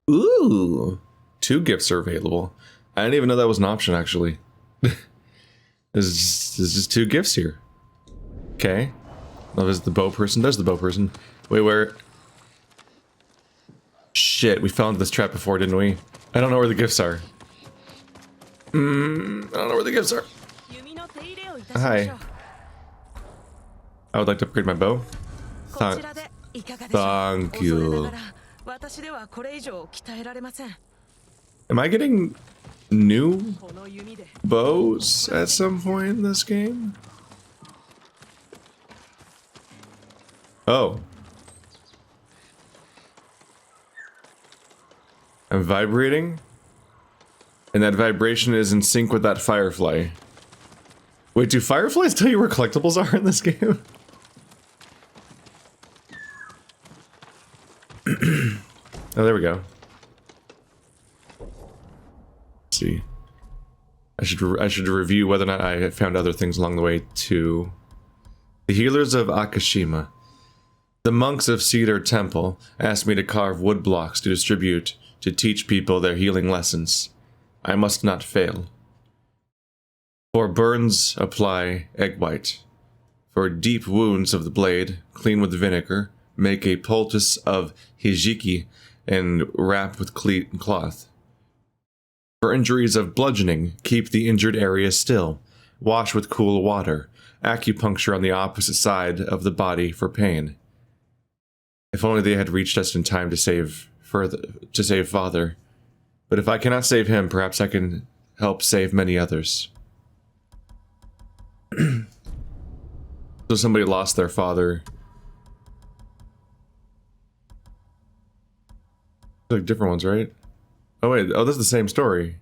Ooh, 2 gifts are available. I didn't even know that was an option, actually. there's just 2 gifts here. Okay. Oh, there's the bow person. There's the bow person. Wait, where? Shit, we fell into this trap before, didn't we? I don't know where the gifts are. I don't know where the gifts are. Hi. I would like to upgrade my bow. Thank you. Am I getting new bows at some point in this game? Oh. I'm vibrating? And that vibration is in sync with that firefly. Wait, do fireflies tell you where collectibles are in this game? Oh, there we go. Let's see. I should review whether or not I have found other things along the way too. The healers of Akashima. The monks of Cedar Temple asked me to carve wood blocks to distribute to teach people their healing lessons. I must not fail. For burns, apply egg white. For deep wounds of the blade, clean with vinegar, make a poultice of hijiki and wrap with cloth. For injuries of bludgeoning, keep the injured area still. Wash with cool water. Acupuncture on the opposite side of the body for pain. If only they had reached us in time to save Father. But if I cannot save him, perhaps I can help save many others. So somebody lost their father. Like different ones, right? Oh wait, oh, this is the same story.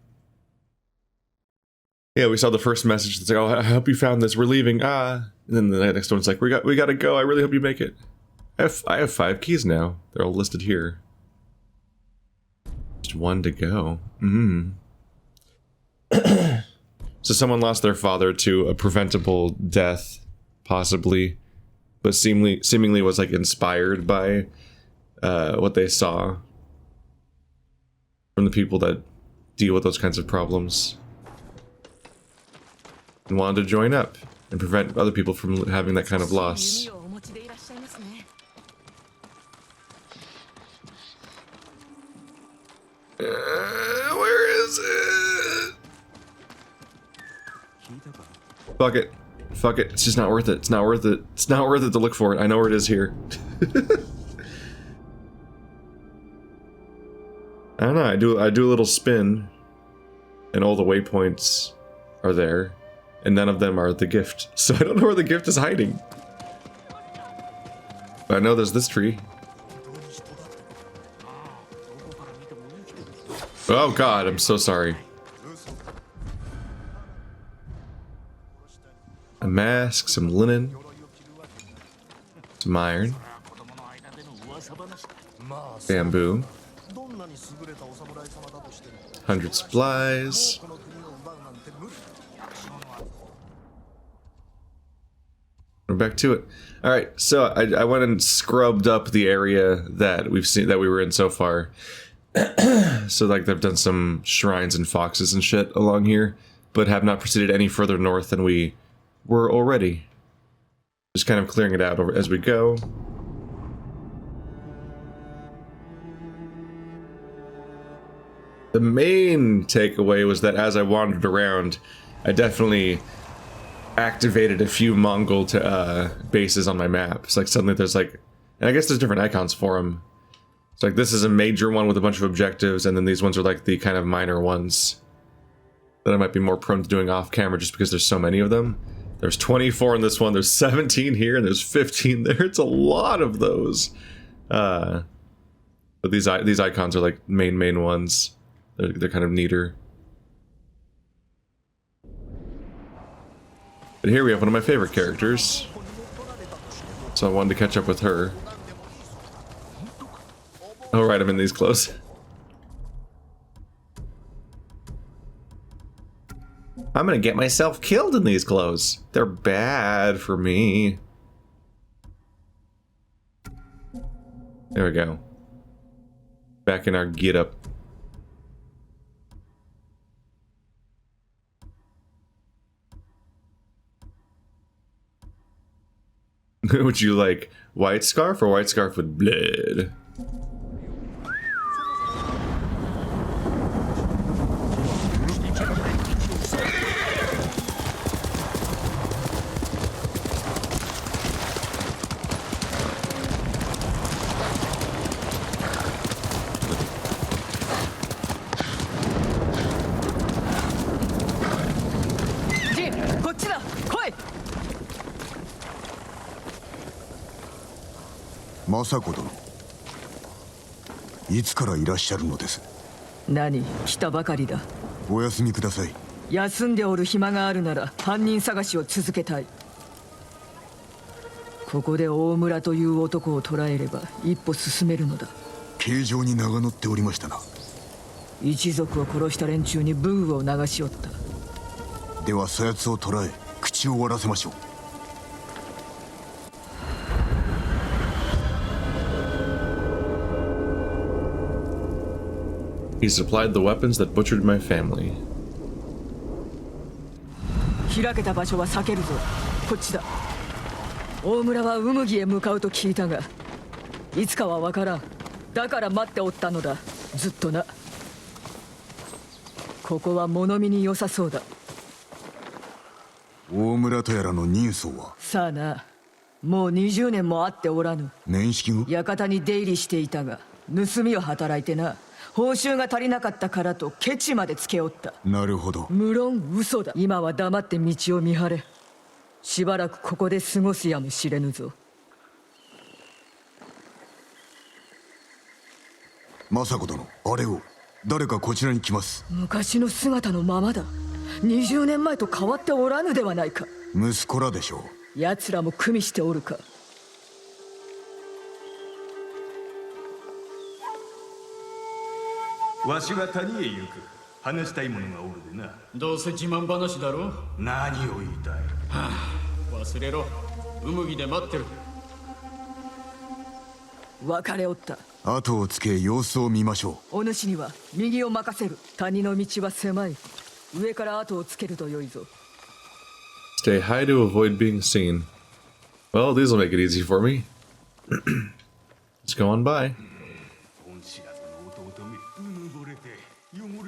Yeah, we saw the first message that's like, oh, I hope you found this, we're leaving, ah. And then the next one's like, we gotta go, I really hope you make it. I have 5 keys now. They're all listed here. Just 1 to go. So someone lost their father to a preventable death, possibly, but seemingly was like inspired by what they saw from the people that deal with those kinds of problems, and wanted to join up and prevent other people from having that kind of loss. Where is it? Fuck it. Fuck it. It's just not worth it. It's not worth it. It's not worth it to look for it. I know where it is here. I don't know. I do a little spin, and all the waypoints are there, and none of them are the gift. So I don't know where the gift is hiding. But I know there's this tree. Oh god, I'm so sorry. A mask, some linen, some iron, bamboo, 100 supplies. We're back to it. All right, so I went and scrubbed up the area that we were in so far. So like they've done some shrines and foxes and shit along here, but have not proceeded any further north than we were already. Just kind of clearing it out as we go. The main takeaway was that as I wandered around, I definitely activated a few Mongol bases on my map. It's like suddenly there's like, and I guess there's different icons for them. It's like this is a major one with a bunch of objectives, and then these ones are like the kind of minor ones that I might be more prone to doing off camera just because there's so many of them. There's 24 in this one, there's 17 here, and there's 15 there. It's a lot of those. But these icons are like main ones. They're kind of neater. But here we have one of my favorite characters. So I wanted to catch up with her. Oh right, I'm in these clothes. I'm gonna get myself killed in these clothes. They're bad for me. There we go. Back in our get up. Would you like white scarf or white scarf with blood? Masako殿、いつからいらっしゃるのです？何、来たばかりだ。お休みください。休んでおる暇があるなら犯人探しを続けたい。ここで大村という男を捕らえれば一歩進めるのだ。形状に名が載っておりましたな。一族を殺した連中に武具を流しおった。ではそやつを捕らえ口を割らせましょう。He supplied the weapons that butchered my family. 開けた場所は避けるぞ。こっちだ。大村はウムギへ向かうと聞いたが、いつかはわからん。だから待っておったのだ。ずっとな。ここは物見に良さそうだ。大村とやらの人相は？さあな。もう20年も会っておらぬ。面識が？館に出入りしていたが、盗みを働いてな。報酬が足りなかったからとケチまでつけおった。なるほど。無論嘘だ。今は黙って道を見張れ。しばらくここで過ごすやもしれぬぞ。政子殿、あれを。誰かこちらに来ます。昔の姿のままだ。20年前と変わっておらぬではないか。息子らでしょう。奴らも組みしておるか。わしは谷へ行く。話したいものがおるでな。どうせ自慢話だろ。何を言いたい？はあ、忘れろ。ウムギで待ってる。別れおった。後をつけ様子を見ましょう。お主には右を任せる。谷の道は狭い。上から後をつけるとよいぞ。Stay high to avoid being seen. Well, these will make it easy for me. Let's go on by.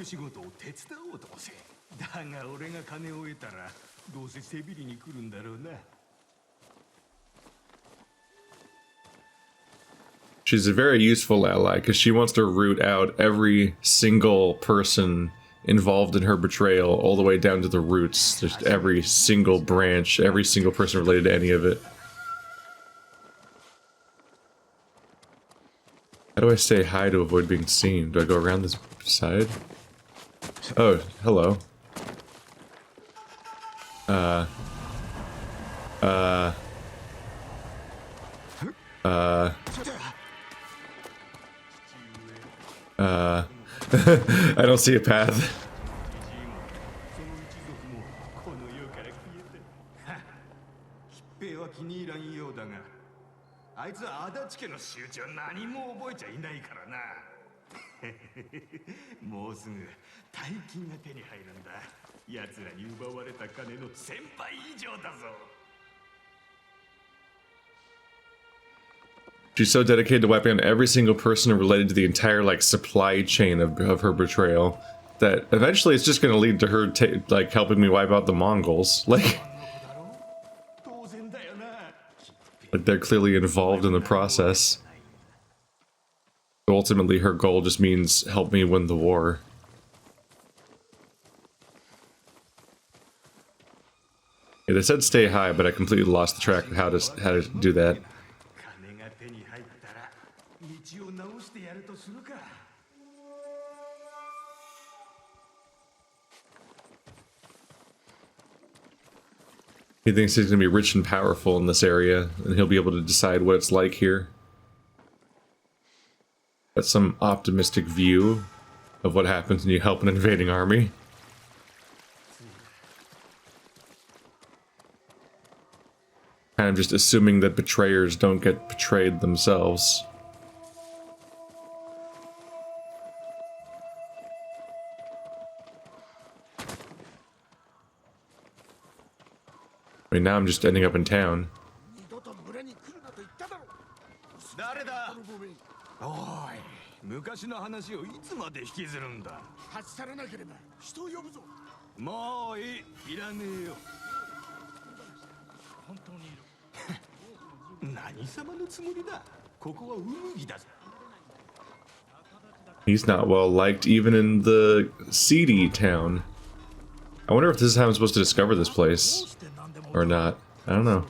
仕事を手伝おうとせ。だが俺が金を得たらどうせ背びりに来るんだろうな。She's a very useful ally because she wants to root out every single person involved in her betrayal all the way down to the roots. Just every single branch, every single person related to any of it. How do I say hi to avoid being seen? Do I go around this side? Oh, hello. I don't see a path. あいつは足立家の仕打ちは何も覚えちゃいないからな。もうすぐ大金が手に入るんだ。奴らに奪われた金の1000倍以上だぞ。She's so dedicated to wiping out every single person related to the entire like supply chain of her betrayal that eventually it's just going to lead to her like helping me wipe out the Mongols. Like they're clearly involved in the process. Ultimately, her goal just means help me win the war. Yeah, they said stay high, but I completely lost the track of how to do that. He thinks he's going to be rich and powerful in this area, and he'll be able to decide what it's like here. That's some optimistic view of what happens when you help an invading army. Kind of just assuming that betrayers don't get betrayed themselves. I mean, now I'm just ending up in town. 誰だおい昔の話をいつまで引きずるんだ立ち去らなければ人を呼ぶぞもういいいらねえよ本当にいる何様のつもりだここはウムギだぞ He's not well liked even in the seedy town. I wonder if this is how I'm supposed to discover this place. Or not. I don't know.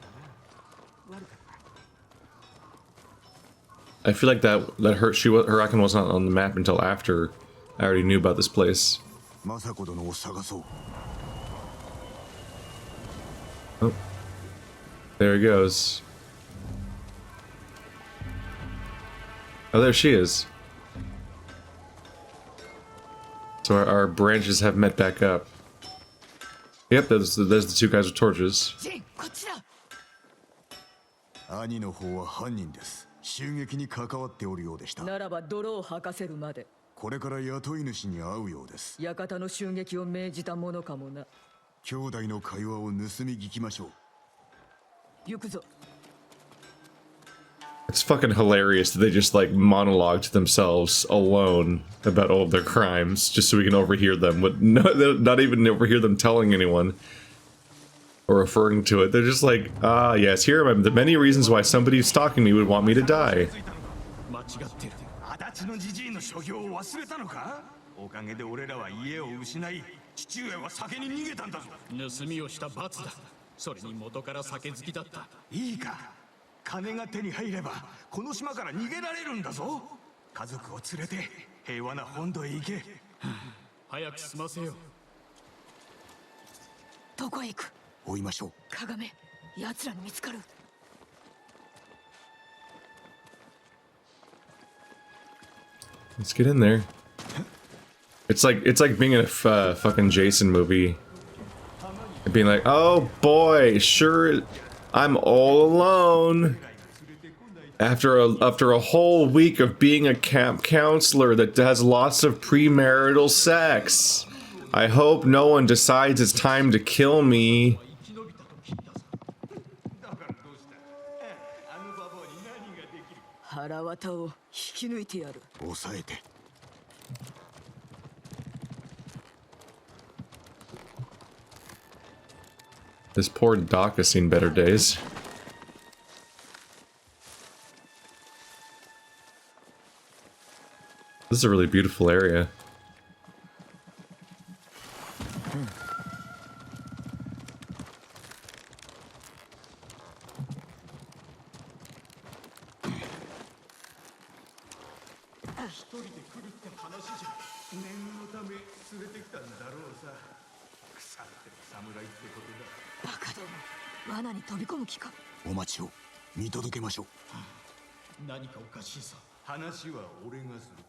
I feel like that her icon wasn't on the map until after I already knew about this place. 政子殿を探そう Oh. There he goes. Oh, there she is. So our branches have met back up. Yep, there's the two guys with torches. ジン、こっちだ。兄の方は犯人です襲撃に関わっておるようでしたならば泥を吐かせるまで。これから雇い主に会うようです館の襲撃を命じたものかもな。兄弟の会話を盗み聞きましょう行くぞ。 It's fucking hilarious that they just like monologue to themselves alone about all of their crimes just so we can overhear them. But not even overhear them telling anyone or referring to it. They're just like, ah, yes, here are the many reasons why somebody stalking me would want me to die. 間違ってる足立のじじいの所業を忘れたのかおかげで俺らは家を失い父上は酒に逃げたんだぞ盗みをした罰だそれに元から酒好きだったいいか金が手に入ればこの島から逃げられるんだぞ家族を連れて平和な本土へ行け早く済ませようどこへ行く？追いましょう鏡、奴らに見つかる。 Let's get in there. It's like being in a fucking Jason movie. And being like, oh boy, sure, I'm all alone. After a whole week of being a camp counselor that has lots of premarital sex. I hope no one decides it's time to kill me. 腹渡を引き抜いてやる。抑えて This poor dock has seen better days. This is a really beautiful area. Baka 罠に飛び込む気か。お待ちを見届けましょう何かおかしいさ話は俺がする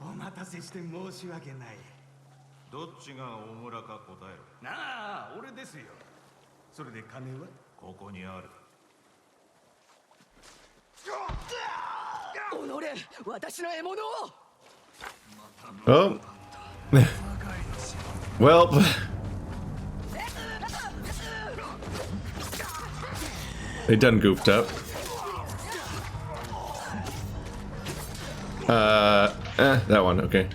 お待たせして申し訳ないどっちが大村か答えろなあ俺ですよそれで金はここにある己、私の獲物を。 Oh. Well. They done goofed up. That one, okay.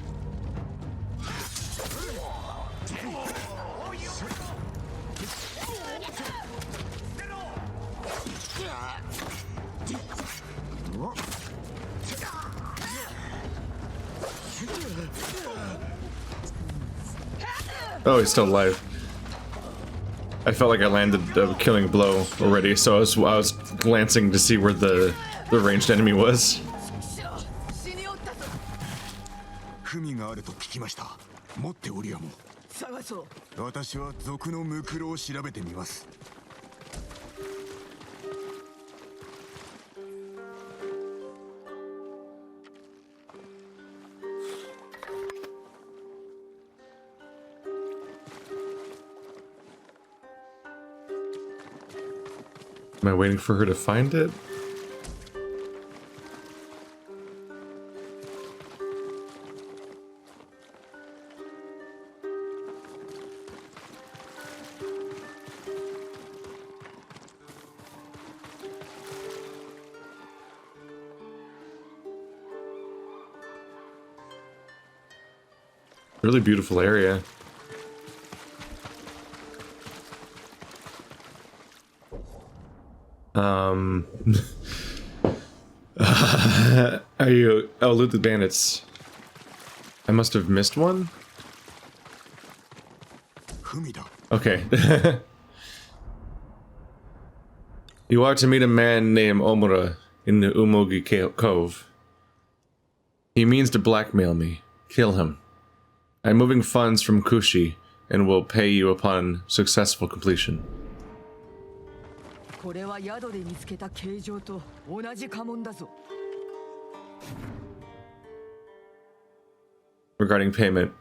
Oh, he's still alive. I felt like I landed a killing blow already, so I was glancing to see where the ranged enemy was. 文があると聞きました持っておりやも探そう。私は賊のムクロを調べてみます Am I waiting for her to find it? Really beautiful area. Are you... Oh, loot the bandits. I must have missed one? Okay. You are to meet a man named Omura in the Umogi Cove. He means to blackmail me. Kill him. I'm moving funds from Kushi and will pay you upon successful completion. これは宿で見つけた形状と同じ家紋だぞ。 Regarding payment,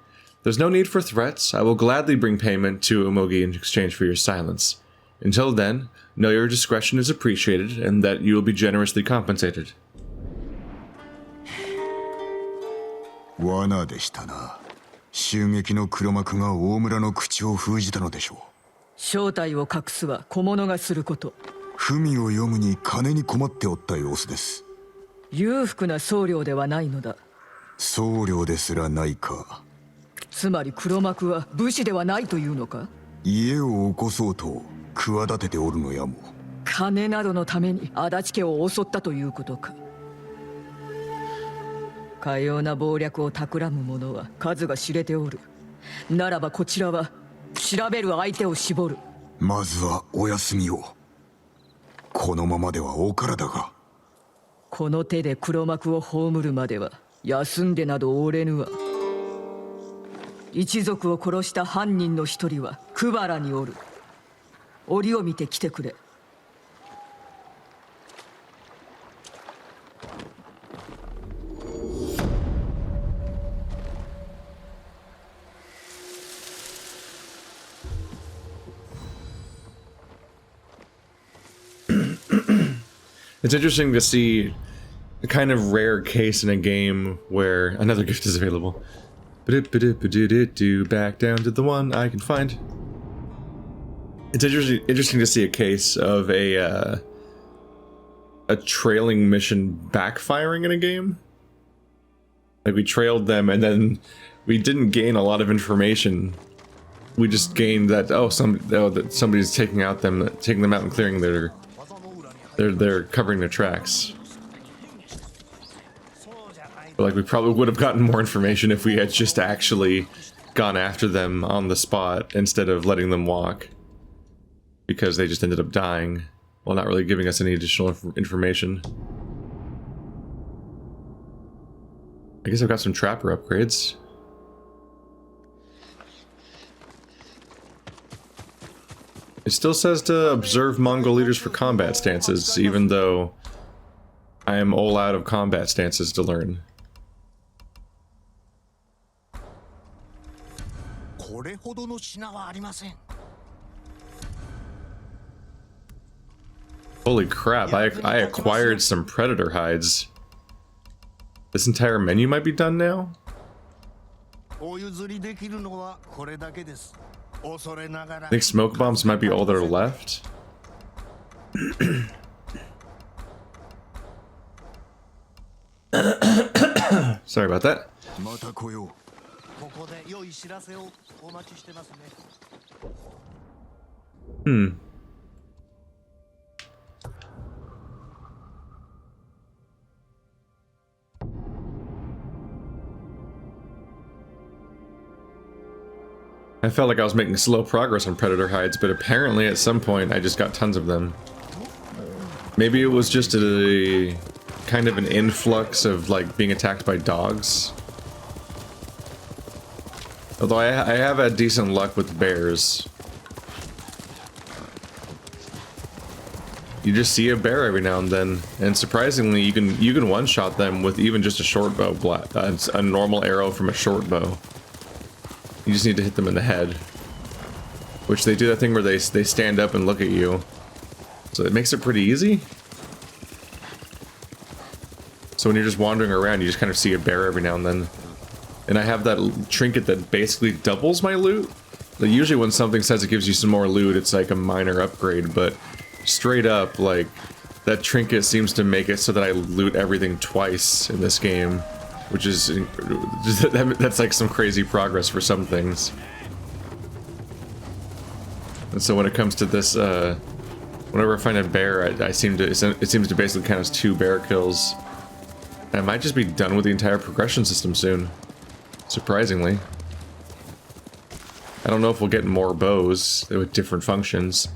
there's no need for threats. I will gladly bring payment to Umogi in exchange for your silence. Until then, know your discretion is appreciated and that you will be generously compensated. 罠でしたな。襲撃の黒幕が大村の口を封じたのでしょう。正体を隠すは小物がすること。文を読むに金に困っておった様子です。裕福な僧侶ではないのだ。僧侶ですらないか。つまり黒幕は武士ではないというのか。家を起こそうと企てておるのやも。金などのために足立家を襲ったということか。かような謀略を企む者は数が知れておる。ならばこちらは調べる相手を絞る。まずはお休みを。このままではお体が。この手で黒幕を葬るまでは休んでなどおれぬわ。一族を殺した犯人の一人はクバラにおる。折を見て来てくれ。It's interesting to see a kind of rare case in a game where another gift is available. Back down to the one I can find. It's interesting to see a case of a trailing mission backfiring in a game. Like we trailed them and then we didn't gain a lot of information. We just gained that that somebody's taking them out and clearing their. They're covering their tracks. But like we probably would have gotten more information if we had just actually gone after them on the spot instead of letting them walk. Because they just ended up dying while not really giving us any additional information. I guess I've got some trapper upgrades. It still says to observe Mongol leaders for combat stances, even though I am all out of combat stances to learn. Holy crap, I acquired some predator hides. This entire menu might be done now? I think smoke bombs might be all that are left. Sorry about that. I felt like I was making slow progress on predator hides, but apparently at some point I just got tons of them. Maybe it was just a kind of an influx of like being attacked by dogs. Although I have had decent luck with bears. You just see a bear every now and then, and surprisingly you can one-shot them with even just a short bow, a normal arrow from a short bow. You just need to hit them in the head. Which they do that thing where they stand up and look at you. So it makes it pretty easy. So when you're just wandering around, you just kind of see a bear every now and then. And I have that trinket that basically doubles my loot. Like usually when something says it gives you some more loot, it's like a minor upgrade, but straight up, like, that trinket seems to make it so that I loot everything twice in this game. which is that's like some crazy progress for some things. And so when it comes to this, whenever I find a bear, it seems to basically count as 2 bear kills. And I might just be done with the entire progression system soon, surprisingly. I don't know if we'll get more bows with different functions.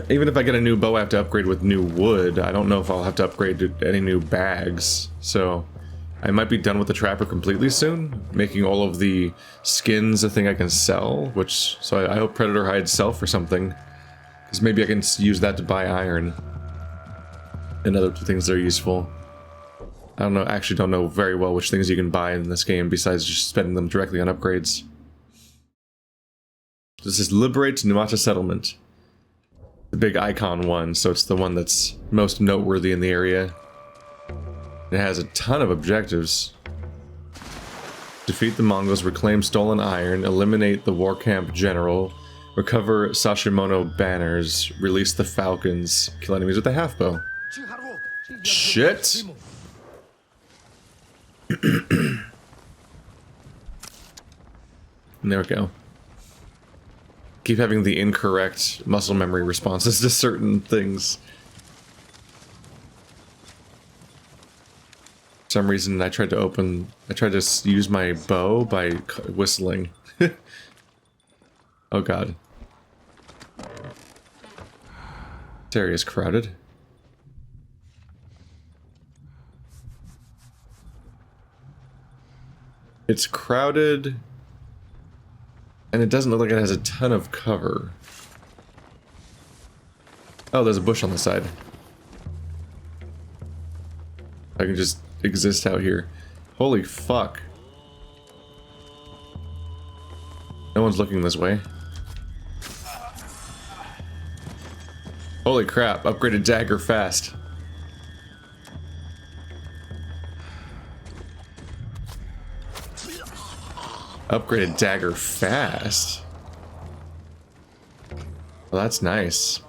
Even if I get a new bow I have to upgrade with new wood, I don't know if I'll have to upgrade to any new bags. So I might be done with the trapper completely soon, making all of the skins a thing I can sell, so I hope Predator Hides sell for something. Because maybe I can use that to buy iron and other things that are useful. I don't know, actually don't know very well which things you can buy in this game besides just spending them directly on upgrades. This is Liberating Numata Settlement. The big icon one, so it's the one that's most noteworthy in the area. It has a ton of objectives. Defeat the Mongols, reclaim stolen iron, eliminate the war camp general, recover Sashimono banners, release the falcons, kill enemies with a half bow. Shit! There we go. Keep having the incorrect muscle memory responses to certain things. For some reason I tried to use my bow by whistling. Oh god. This area is crowded. It's crowded, and it doesn't look like it has a ton of cover. Oh, there's a bush on the side. I can just exist out here. Holy fuck. No one's looking this way. Holy crap, upgraded dagger fast. Upgraded dagger fast. Well, that's nice.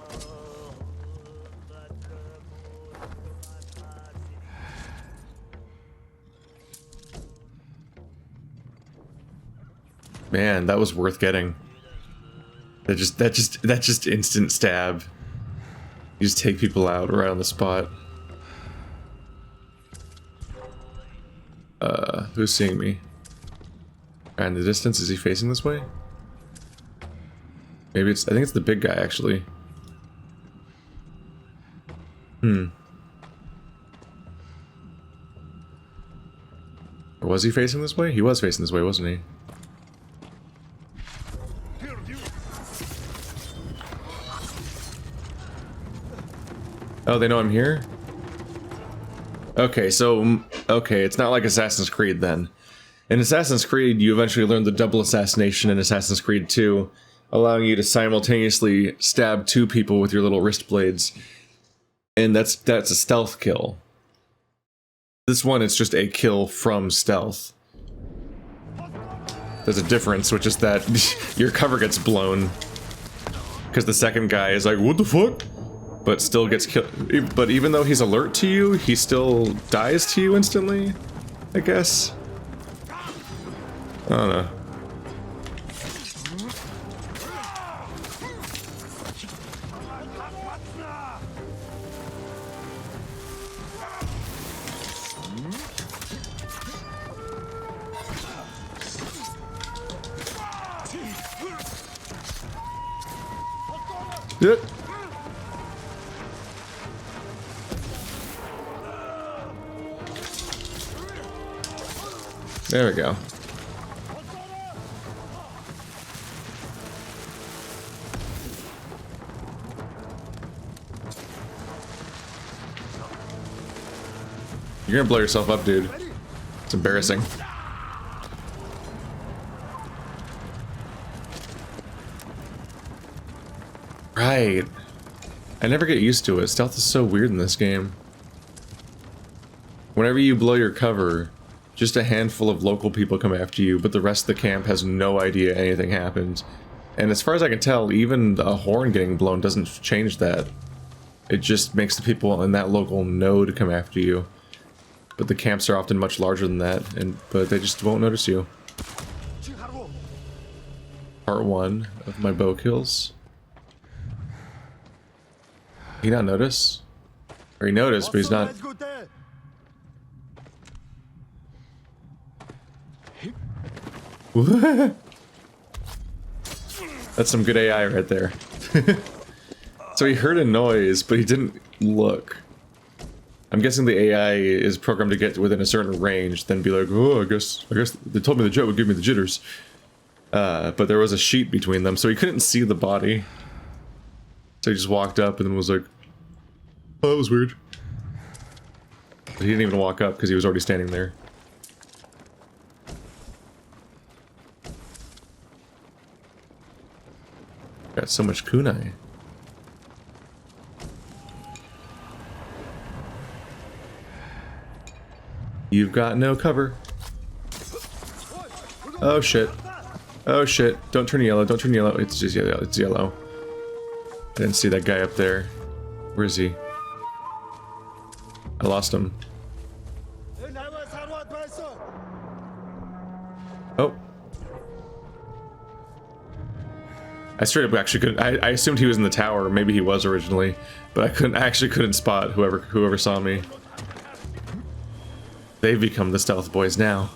Man, that was worth getting. That just instant stab. You just take people out right on the spot. Who's seeing me? In the distance, is he facing this way? Maybe I think it's the big guy, actually. Or was he facing this way? He was facing this way, wasn't he? Oh, they know I'm here? Okay, so... Okay, it's not like Assassin's Creed, then. In Assassin's Creed, you eventually learn the double assassination in Assassin's Creed 2, allowing you to simultaneously stab 2 people with your little wrist blades. And that's a stealth kill. This one, it's just a kill from stealth. There's a difference, which is that your cover gets blown. Because the second guy is like, what the fuck? But still gets killed. But even though he's alert to you, he still dies to you instantly, I guess. I don't know. Yep. There we go. You're gonna blow yourself up, dude. It's embarrassing. Right. I never get used to it. Stealth is so weird in this game. Whenever you blow your cover, just a handful of local people come after you, but the rest of the camp has no idea anything happened. And as far as I can tell, even a horn getting blown doesn't change that. It just makes the people in that local know to come after you. but the camps are often much larger than that, but they just won't notice you. Part 1 of my bow kills. He not notice? Or he noticed, but he's not. That's some good AI right there. So he heard a noise, but he didn't look. I'm guessing the AI is programmed to get within a certain range, then be like, oh, I guess they told me the jet would give me the jitters. But there was a sheet between them, so he couldn't see the body. So he just walked up and then was like, oh, that was weird. But he didn't even walk up because he was already standing there. Got so much kunai. You've got no cover. Oh shit. Oh shit. Don't turn yellow, don't turn yellow. It's just yellow, it's yellow. I didn't see that guy up there. Where is he? I lost him. Oh. I straight up actually couldn't. I assumed he was in the tower. Maybe he was originally, but I actually couldn't spot whoever saw me. They've become the stealth boys now.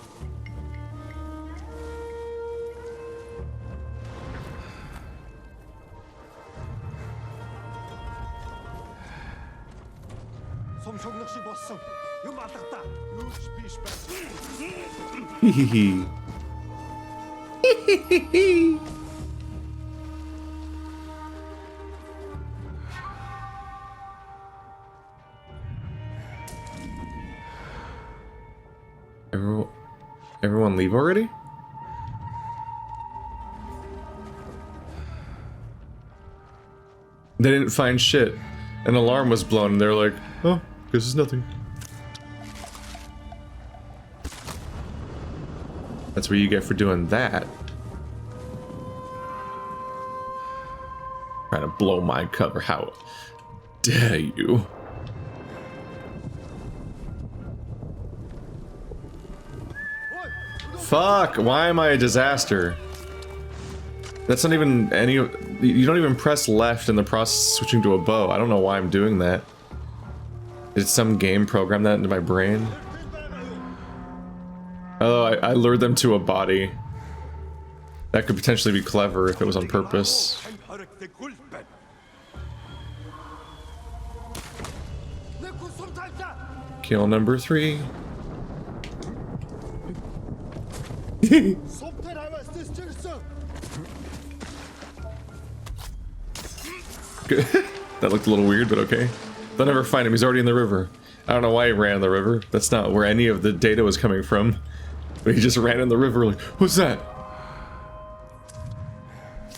Hehehe. Hehehe. Everyone leave already? They didn't find shit. An alarm was blown and they're like, oh, guess it's nothing. That's what you get for doing that. Trying to blow my cover, how dare you? Fuck, why am I a disaster? That's not even any... You don't even press left in the process of switching to a bow. I don't know why I'm doing that. Did some game program that into my brain? Oh, I lured them to a body. That could potentially be clever if it was on purpose. Kill number 3. That looked a little weird, but okay. They'll never find him, he's already in the river. I don't know why he ran in the river. That's not where any of the data was coming from. But he just ran in the river like, what's that?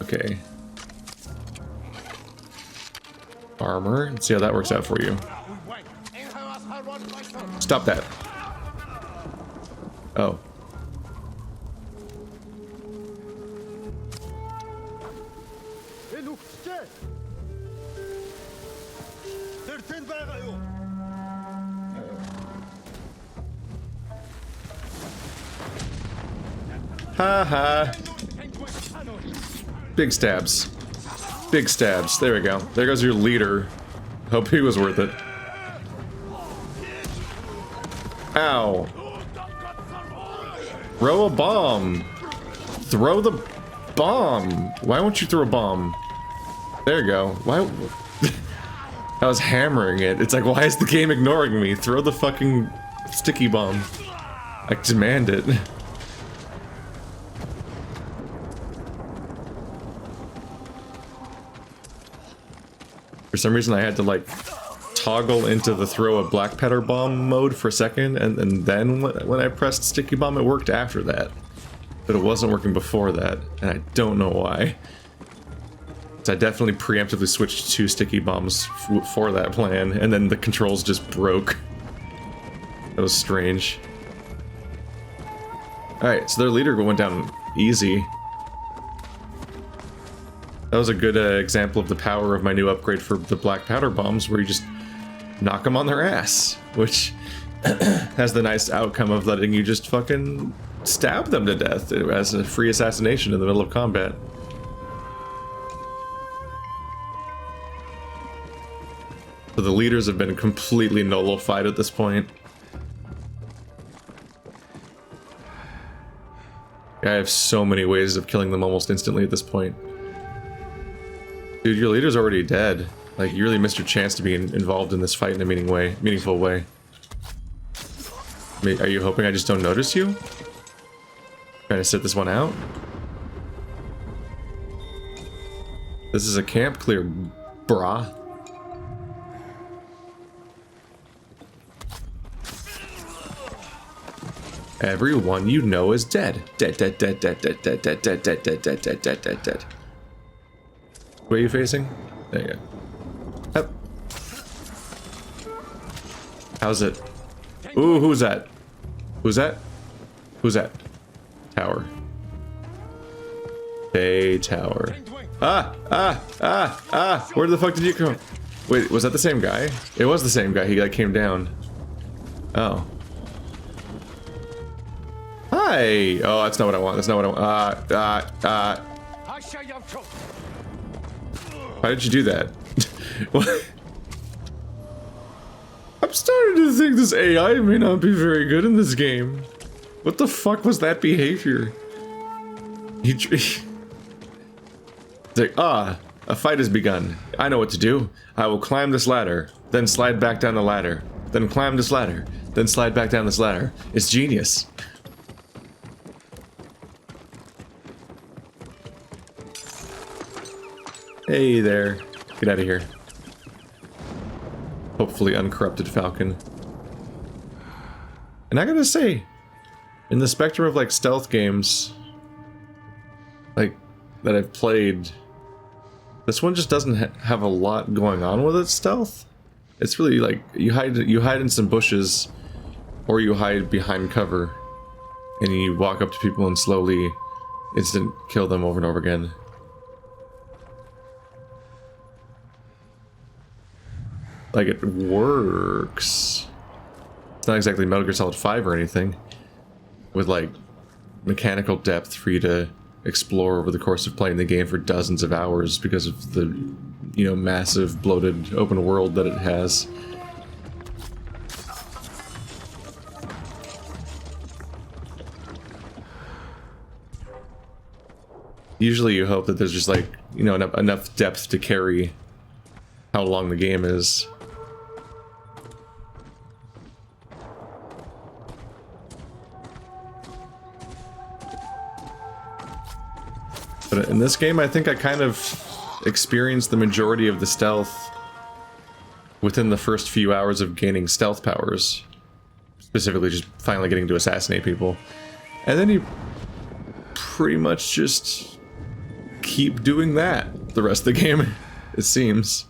Okay. Armor, let's see how that works out for you. Stop that. Oh. Haha. Big stabs. Big stabs. There we go. There goes your leader. Hope he was worth it. Ow. Throw a bomb. Throw the bomb. Why won't you throw a bomb? There you go. Why? I was hammering it. It's like, why is the game ignoring me? Throw the fucking sticky bomb. I demand it. For some reason I had to like toggle into the throw a black powder bomb mode for a second, and then when I pressed sticky bomb it worked after that. But it wasn't working before that, and I don't know why. So I definitely preemptively switched to sticky bombs for that plan, and then the controls just broke. That was strange. Alright, so their leader went down easy. That was a good example of the power of my new upgrade for the black powder bombs, where you just knock them on their ass, which has the nice outcome of letting you just fucking stab them to death as a free assassination in the middle of combat. So the leaders have been completely nullified at this point. I have so many ways of killing them almost instantly at this point. Dude, your leader's already dead. Like, you really missed your chance to be involved in this fight in a meaningful way. Are you hoping I just don't notice you? Trying to sit this one out? This is a camp clear, brah. Everyone you know is dead. Dead, dead, dead, dead, dead, dead, dead, dead, dead, dead, dead, dead, dead, dead, dead. Where are you facing? There you go. Up. How's it? Ooh, who's that? Who's that? Who's that? Tower. Bay Tower. Where the fuck did you come? Wait, was that the same guy? It was the same guy. He like came down. Oh. Hi! Oh, that's not what I want. That's not what I want. Why did you do that? What? I'm starting to think this AI may not be very good in this game. What the fuck was that behavior? It's like, a fight has begun. I know what to do. I will climb this ladder, then slide back down the ladder, then climb this ladder, then slide back down this ladder. It's genius. Hey there. Get out of here. Hopefully uncorrupted falcon. And I gotta say, in the spectrum of like stealth games, like that I've played, this one just doesn't have a lot going on with its stealth. It's really like you hide in some bushes, or you hide behind cover, and you walk up to people and slowly instant kill them over and over again. Like, it works. It's not exactly Metal Gear Solid 5 or anything, with like mechanical depth for you to explore over the course of playing the game for dozens of hours because of the, you know, massive bloated open world that it has. Usually you hope that there's just like, you know, enough depth to carry how long the game is. But in this game, I think I kind of experienced the majority of the stealth within the first few hours of gaining stealth powers. Specifically, just finally getting to assassinate people. And then you pretty much just keep doing that the rest of the game, it seems.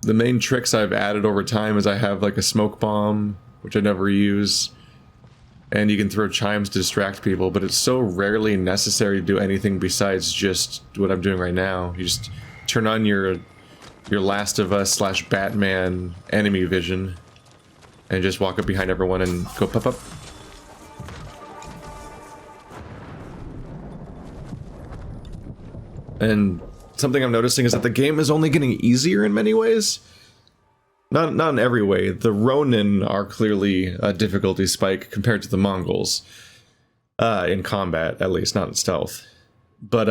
The main tricks I've added over time is I have like a smoke bomb, which I never use. And you can throw chimes to distract people, but it's so rarely necessary to do anything besides just what I'm doing right now. You just turn on your Last of Us / Batman enemy vision and just walk up behind everyone and go pop up. And something I'm noticing is that the game is only getting easier in many ways. Not in every way. The Ronin are clearly a difficulty spike compared to the Mongols. In combat, at least, not in stealth. But,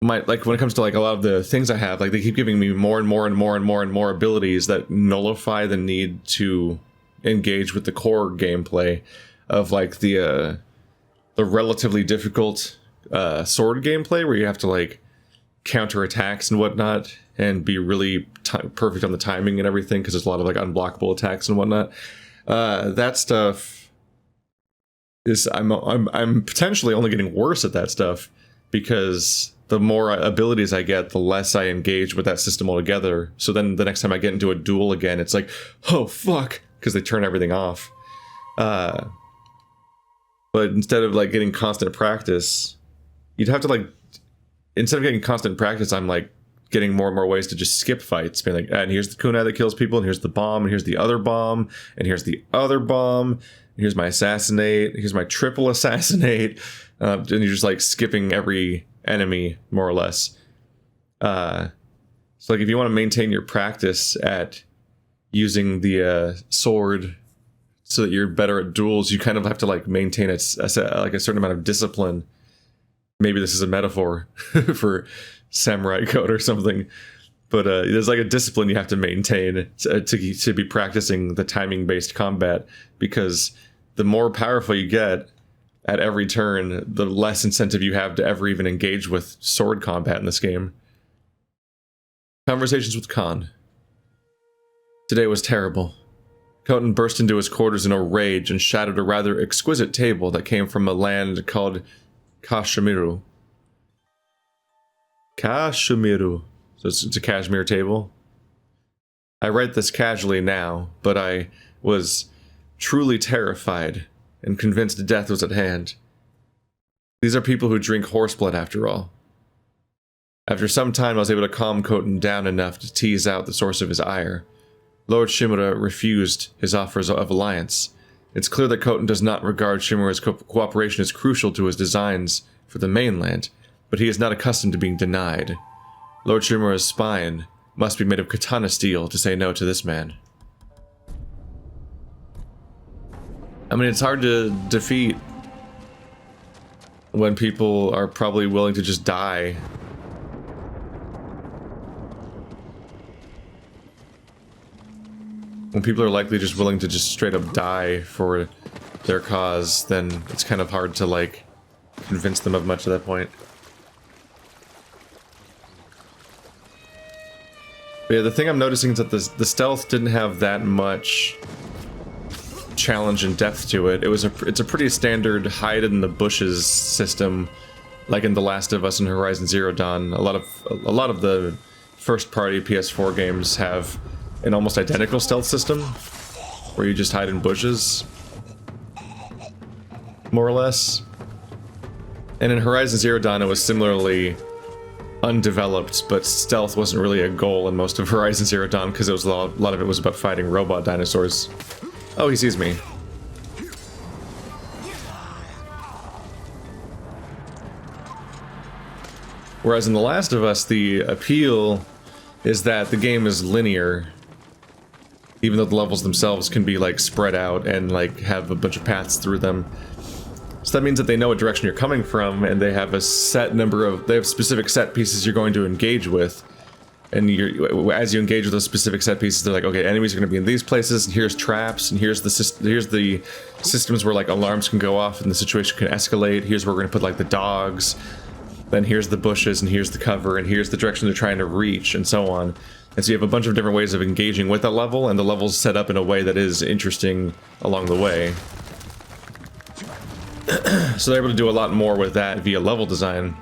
like, when it comes to, like, a lot of the things I have, like, they keep giving me more and more and more and more and more abilities that nullify the need to engage with the core gameplay of, like, the relatively difficult, sword gameplay where you have to, like, counter attacks and whatnot and be really perfect on the timing and everything because there's a lot of like unblockable attacks and whatnot. That stuff is I'm potentially only getting worse at that stuff because the more abilities I get, the less I engage with that system altogether. So then the next time I get into a duel again, it's like, oh fuck, because they turn everything off. But instead of like getting constant practice, you'd have to like, instead of getting constant practice, I'm like getting more and more ways to just skip fights. Being like, and here's the kunai that kills people, and here's the bomb, and here's the other bomb, and here's the other bomb, and here's my assassinate, here's my triple assassinate, and you're just like skipping every enemy more or less. So like if you want to maintain your practice at using the sword so that you're better at duels, you kind of have to like maintain like a certain amount of discipline. Maybe this is a metaphor for samurai code or something, but there's like a discipline you have to maintain to be practicing the timing based combat, because the more powerful you get at every turn, the less incentive you have to ever even engage with sword combat in this game. Conversations with Khan. Today was terrible. Khotun burst into his quarters in a rage and shattered a rather exquisite table that came from a land called Kashmiru. Kashmiru. So it's a Kashmir table. I write this casually now, but I was truly terrified and convinced death was at hand. These are people who drink horseblood after all. After some time, I was able to calm Khotun down enough to tease out the source of his ire. Lord Shimura refused his offers of alliance. It's clear that Khotun does not regard Shimura's cooperation as crucial to his designs for the mainland, but he is not accustomed to being denied. Lord Shimura's spine must be made of katana steel to say no to this man. I mean, it's hard to defeat when people are probably willing to just die. When people are likely just willing to just straight up die for their cause, then it's kind of hard to, like, convince them of much at that point. But yeah, the thing I'm noticing is that the stealth didn't have that much challenge and depth to it. It's a pretty standard hide in the bushes system, like in The Last of Us and Horizon Zero Dawn. A lot of the first-party PS4 games have an almost identical stealth system, where you just hide in bushes, more or less. And in Horizon Zero Dawn, it was similarly undeveloped, but stealth wasn't really a goal in most of Horizon Zero Dawn, because it was a lot of it was about fighting robot dinosaurs. Oh, he sees me. Whereas in The Last of Us, the appeal is that the game is linear, even though the levels themselves can be like spread out and like have a bunch of paths through them. So that means that they know what direction you're coming from, and they have a set number of, they have specific set pieces you're going to engage with. And as you engage with those specific set pieces, they're like, okay, enemies are going to be in these places, and here's traps, and here's the systems where like alarms can go off and the situation can escalate. Here's where we're going to put like the dogs. Then here's the bushes, and here's the cover, and here's the direction they're trying to reach, and so on. And so you have a bunch of different ways of engaging with that level, and the level's set up in a way that is interesting along the way. So they're able to do a lot more with that via level design.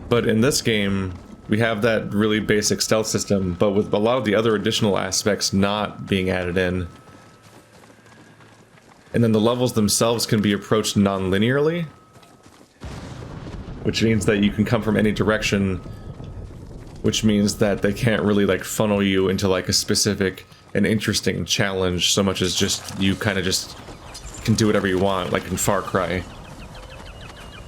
But in this game, we have that really basic stealth system, but with a lot of the other additional aspects not being added in. And then the levels themselves can be approached non-linearly, which means that you can come from any direction, which means that they can't really like funnel you into like a specific and interesting challenge so much as just you kind of just can do whatever you want, like in Far Cry.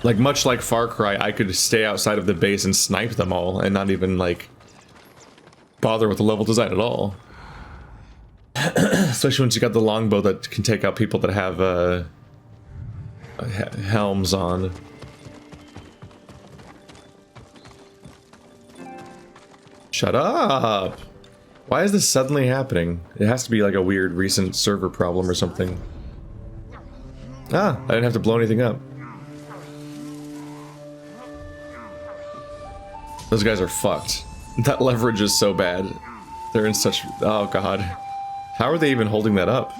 Like, much like Far Cry, I could stay outside of the base and snipe them all and not even, like, bother with the level design at all. Especially once you got the longbow that can take out people that have, helms on. Shut up! Why is this suddenly happening? It has to be, like, a weird recent server problem or something. Ah, I didn't have to blow anything up. Those guys are fucked. That leverage is so bad. They're in such... oh god. How are they even holding that up?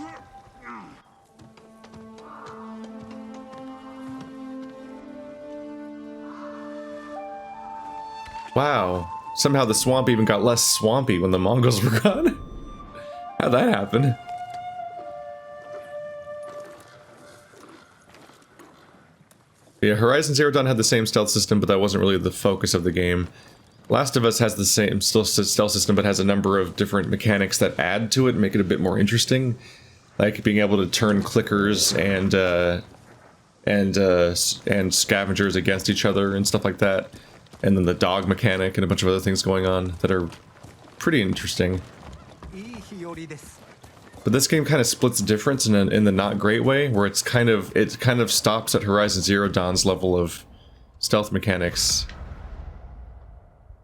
Wow. Somehow the swamp even got less swampy when the Mongols were gone. How'd that happen? Yeah, Horizon Zero Dawn had the same stealth system, but that wasn't really the focus of the game. Last of Us has the same stealth system, but has a number of different mechanics that add to it and make it a bit more interesting. Like being able to turn clickers and scavengers against each other and stuff like that. And then the dog mechanic and a bunch of other things going on that are pretty interesting. But this game kind of splits difference in the not great way, where it kind of stops at Horizon Zero Dawn's level of stealth mechanics,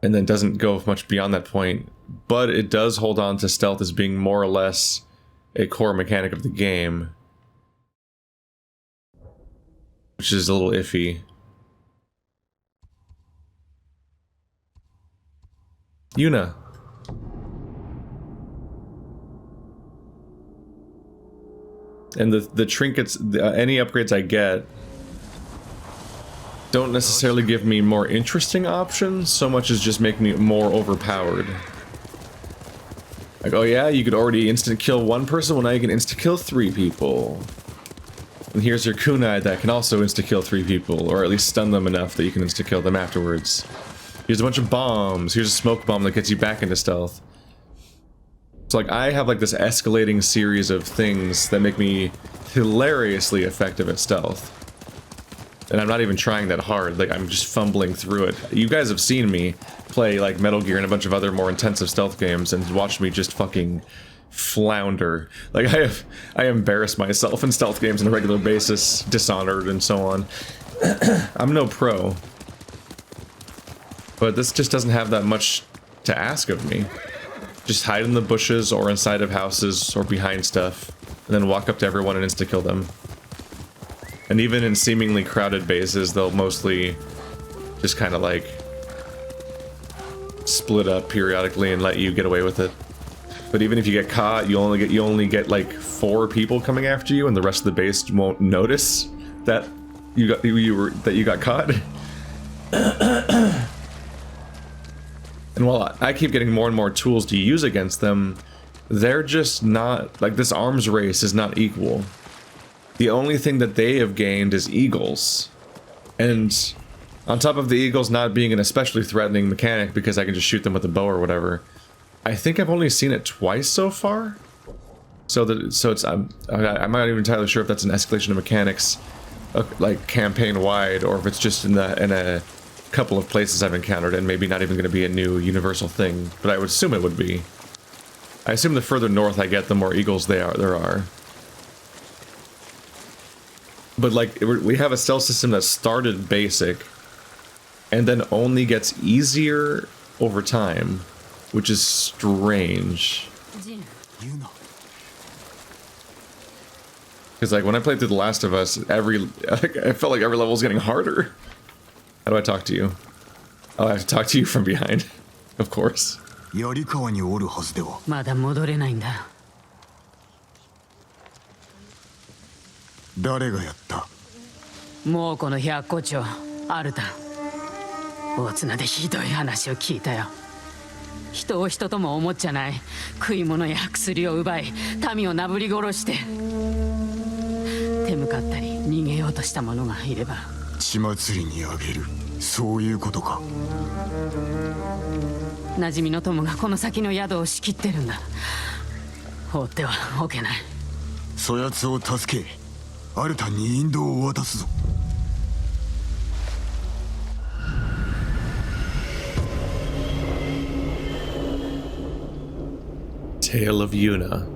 and then doesn't go much beyond that point. But it does hold on to stealth as being more or less a core mechanic of the game, which is a little iffy. Yuna. And the trinkets, any upgrades I get don't necessarily give me more interesting options, so much as just make me more overpowered. Like, oh yeah, you could already instant kill one person, well now you can insta kill 3 people. And here's your kunai that can also insta kill 3 people, or at least stun them enough that you can insta kill them afterwards. Here's a bunch of bombs, here's a smoke bomb that gets you back into stealth. So like, I have like this escalating series of things that make me hilariously effective at stealth. And I'm not even trying that hard, like I'm just fumbling through it. You guys have seen me play like Metal Gear and a bunch of other more intensive stealth games and watched me just fucking flounder. Like I embarrass myself in stealth games on a regular basis, Dishonored and so on. I'm no pro. But this just doesn't have that much to ask of me. Just hide in the bushes or inside of houses or behind stuff, and then walk up to everyone and insta-kill them. And even in seemingly crowded bases, they'll mostly just kind of like split up periodically and let you get away with it. But even if you get caught, you only get like 4 people coming after you, and the rest of the base won't notice that you got caught. And while I keep getting more and more tools to use against them, they're just not, like, this arms race is not equal. The only thing that they have gained is eagles. And on top of the eagles not being an especially threatening mechanic because I can just shoot them with a bow or whatever, I think I've only seen it twice so far. So it's I'm not even entirely sure if that's an escalation of mechanics, like campaign-wide, or if it's just in a couple of places I've encountered, and maybe not even going to be a new universal thing, but I would assume it would be. I assume the further north I get, the more eagles there are. But like, we have a stealth system that started basic, and then only gets easier over time, which is strange. Yuna. Because like, when I played through The Last of Us, I felt like every level was getting harder. How do I talk to you? Oh, I have to talk to you from behind. Of course. 槍川におるはずでは。まだ戻れないんだ。誰がやった？もうこの百個町アルタン大綱でひどい話を聞いたよ。人を人とも思っちゃない。食い物や薬を奪い民をなぶり殺して手向かったり逃げようとした者がいれば血祭りにあげる、そういうことか。馴染みの友がこの先の宿を仕切ってるんだ。放ってはおけない。そやつを助け、アルタンに引導を渡すぞ。Tale of Yuna.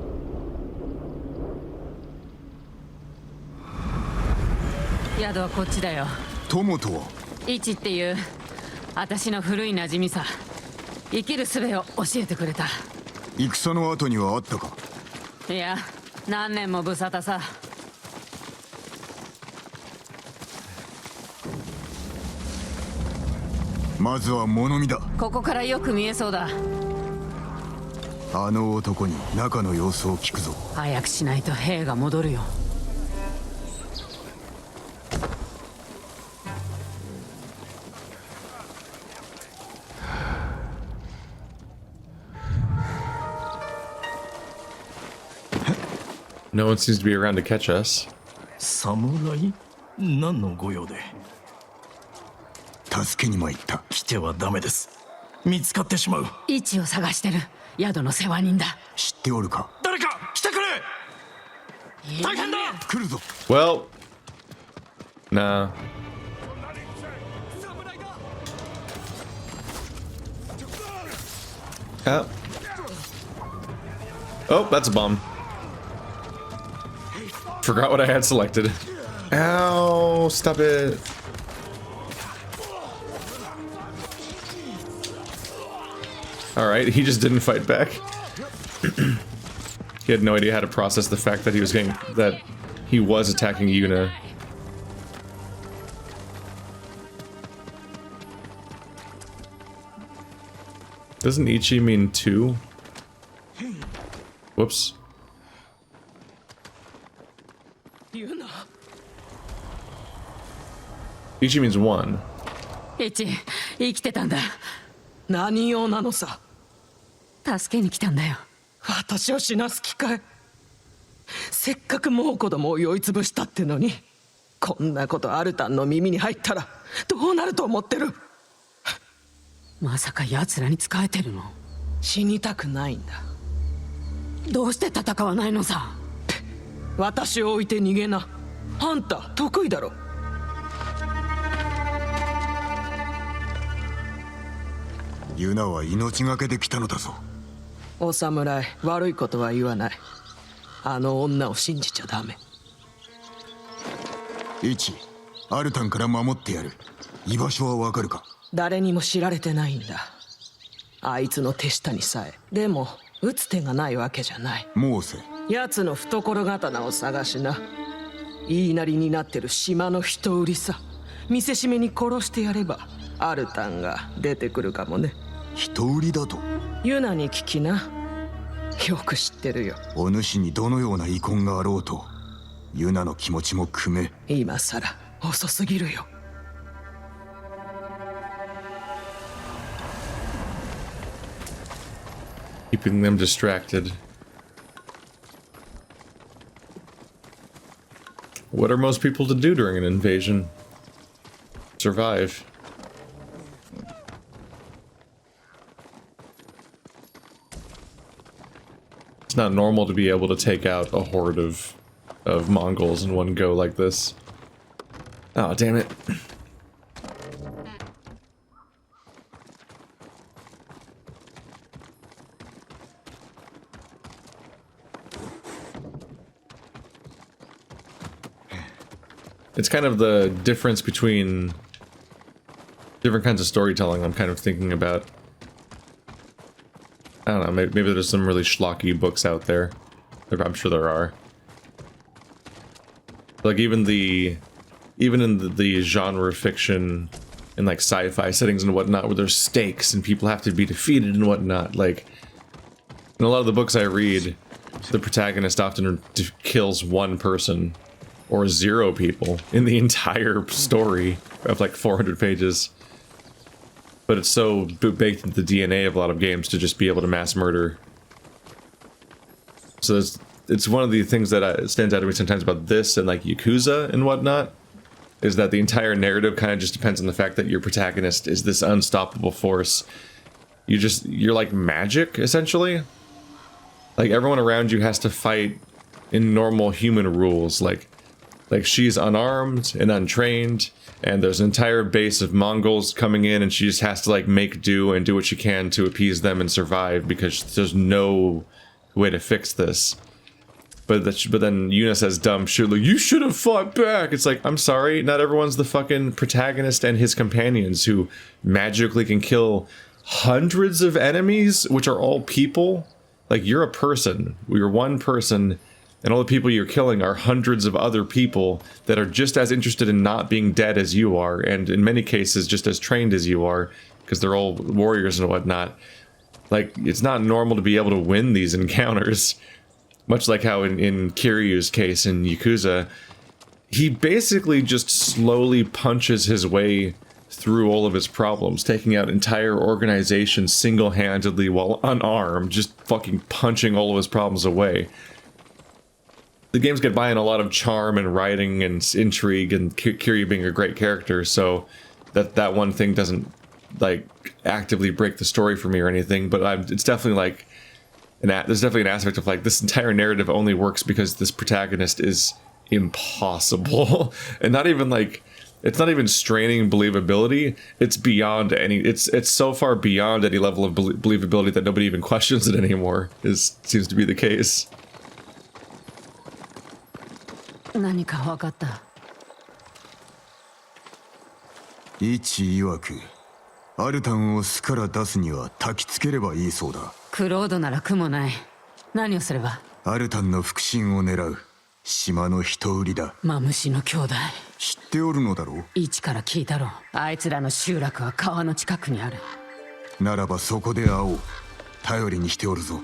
宿はこっちだよ。友とは？イチっていう私の古い馴染みさ。生きる術を教えてくれた。戦の後にはあったか？いや、何年も無沙汰さ。まずは物見だ。ここからよく見えそうだ。あの男に中の様子を聞くぞ。早くしないと兵が戻るよ。No one seems to be around to catch us. 侍？何のご用で？助けに参った。来てはダメです。見つかってしまう。位置を探してる宿の世話人だ。知っておるか？誰か来てくれ。大変だ。来るぞ。 Well, nah. Ah. Oh, that's a bomb. Forgot what I had selected. Ow, stop it. Alright, he just didn't fight back. He had no idea how to process the fact that he was attacking Yuna. Doesn't Ichi mean two? Whoops. Yuna. Ichi means one. イチ、生きてたんだ。何用なのさ。助けに来たんだよ。私を死なす気かい。せっかくもう子供を酔いつぶしたってのに、こんなことアルタンの耳に入ったらどうなると思ってる。まさか奴らに仕えてるの？死にたくないんだ。どうして戦わないのさ。私を置いて逃げな。あんた得意だろ。ユナは命がけで来たのだぞ。お侍、悪いことは言わない。あの女を信じちゃダメ。イチ、アルタンから守ってやる。居場所はわかるか？誰にも知られてないんだ。あいつの手下にさえ。でも打つ手がないわけじゃない。モーセ。奴の懐刀を探しな。言いなりになってる島の人売りさ。見せしめに殺してやればアルタンが出てくるかもね。人売りだと？ユナに聞きな。よく知ってるよ。お主にどのような遺恨があろうと、ユナの気持ちも汲め。今さら遅すぎるよ。Keeping them distracted. What are most people to do during an invasion? Survive. It's not normal to be able to take out a horde of Mongols in one go like this. Oh, damn it. It's kind of the difference between different kinds of storytelling I'm kind of thinking about. I don't know, maybe there's some really schlocky books out there. I'm sure there are. Like even in the genre fiction and like sci-fi settings and whatnot, where there's stakes and people have to be defeated and whatnot. Like in a lot of the books I read, the protagonist often kills one person or 0 people in the entire story of like 400 pages. But it's so baked into the DNA of a lot of games to just be able to mass murder. So it's one of the things that stands out to me sometimes about this and like Yakuza and whatnot, is that the entire narrative kind of just depends on the fact that your protagonist is this unstoppable force. You're like magic, essentially. Like everyone around you has to fight in normal human rules, like she's unarmed and untrained, and there's an entire base of Mongols coming in, and she just has to like make do and do what she can to appease them and survive because there's no way to fix this. But then Yuna says dumb shit like, you should have fought back. It's like, I'm sorry, not everyone's the fucking protagonist and his companions who magically can kill hundreds of enemies, which are all people. Like, you're a person. You're one person. And all the people you're killing are hundreds of other people that are just as interested in not being dead as you are, and in many cases just as trained as you are, because they're all warriors and whatnot. Like, it's not normal to be able to win these encounters. Much like how in Kiryu's case in Yakuza, he basically just slowly punches his way through all of his problems, taking out entire organizations single-handedly while unarmed, just fucking punching all of his problems away. the games get by on a lot of charm and writing and intrigue and Kiryu being a great character, so that one thing doesn't like actively break the story for me or anything, but it's definitely like there's definitely an aspect of like this entire narrative only works because this protagonist is impossible. And not even like, it's not even straining believability, it's beyond any, it's so far beyond any level of believability that nobody even questions it anymore, seems to be the case. 何か分かった。一曰くアルタンを巣から出すには焚きつければいいそうだ。クロードなら苦もない。何をすれば？アルタンの腹心を狙う島の人売りだ。マムシの兄弟。知っておるのだろう。一から聞いたろう。あいつらの集落は川の近くにある。ならばそこで会おう。頼りにしておるぞ。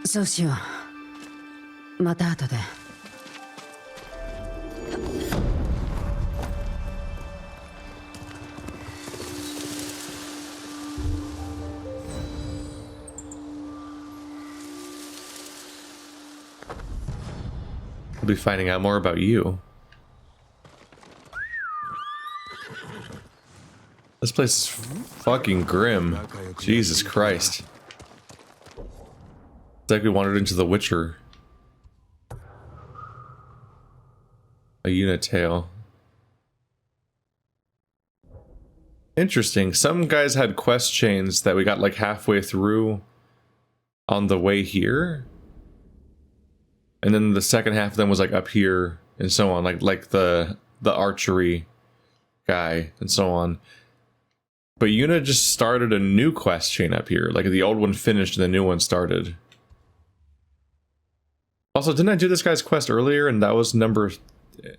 そうしよう。また後で。We'll be finding out more about you. This place is fucking grim. Jesus Christ. It's like we wandered into The Witcher. A Yuna tale. Interesting. Some guys had quest chains that we got like halfway through on the way here. And then the second half of them was like up here and so on, like the archery guy and so on. But Yuna just started a new quest chain up here. Like the old one finished and the new one started. Also, didn't I do this guy's quest earlier and that was number... I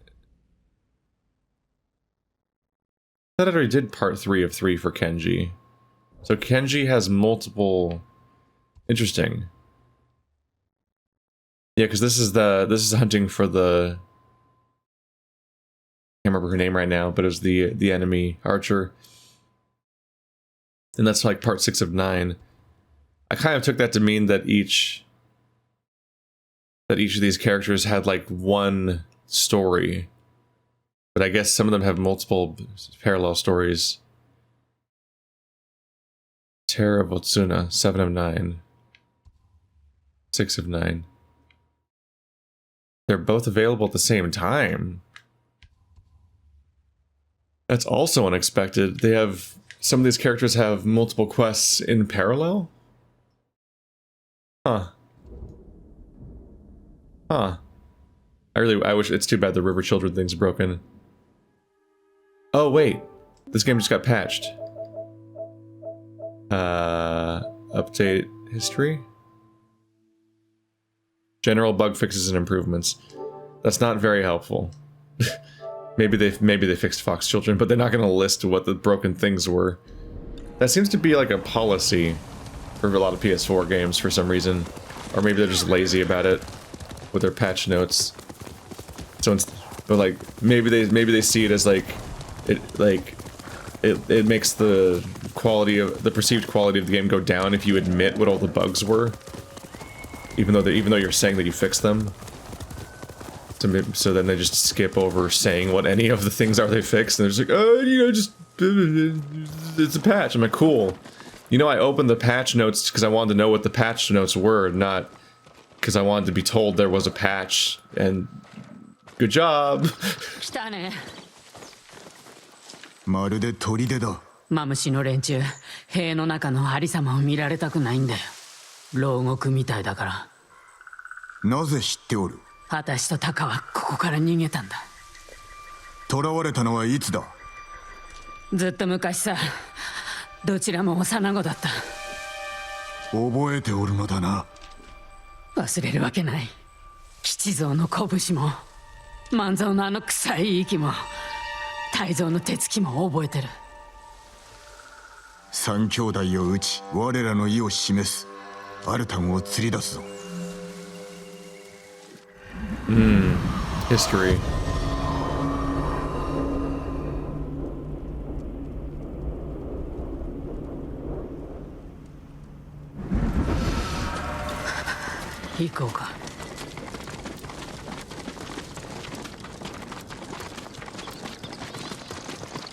thought I already did part 3 of 3 for Kenji. So Kenji has multiple... Interesting. Yeah, because this is hunting for the... I can't remember her name right now, but it was the enemy archer. And that's like part 6 of 9. I kind of took that to mean that each of these characters had like one story. But I guess some of them have multiple parallel stories. Terra Botsuna, 7 of 9. 6 of 9. They're both available at the same time. That's also unexpected. They have... Some of these characters have multiple quests in parallel? Huh. Huh. I wish... It's too bad the River Children thing's broken. Oh, wait. This game just got patched. Update history? General bug fixes and improvements. That's not very helpful. maybe they fixed Fox Children, but they're not going to list what the broken things were. That seems to be like a policy for a lot of PS4 games for some reason, or maybe they're just lazy about it with their patch notes. So, but like maybe they see it as like it makes the perceived quality of the game go down if you admit what all the bugs were. Even though you're saying that you fixed them, so then they just skip over saying what any of the things are they fixed, and they're just like, oh, you know, just it's a patch. I'm like, cool. You know, I opened the patch notes because I wanted to know what the patch notes were, not because I wanted to be told there was a patch. And good job. まるで砦だ。マムシの連中、塀の中のありさまを見られたくないんだよ。牢獄みたいだから。なぜ知っておる？私とタカはここから逃げたんだ。囚われたのはいつだ？ずっと昔さ。どちらも幼子だった。覚えておるのだな。忘れるわけない。吉蔵の拳も、万蔵のあの臭い息も、泰造の手つきも覚えてる。三兄弟を討ち、我らの意を示す。アルタンを釣り出すぞ。History.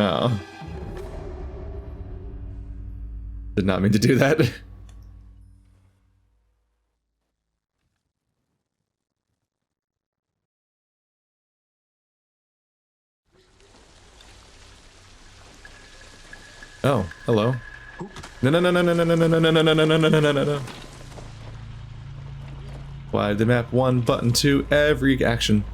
Oh. Did not mean to do that. Oh, hello. No, no, no, no, no, no, no, no, no, no, no, no, no, no, no, no, no. Why did the map 1 button 2 every action?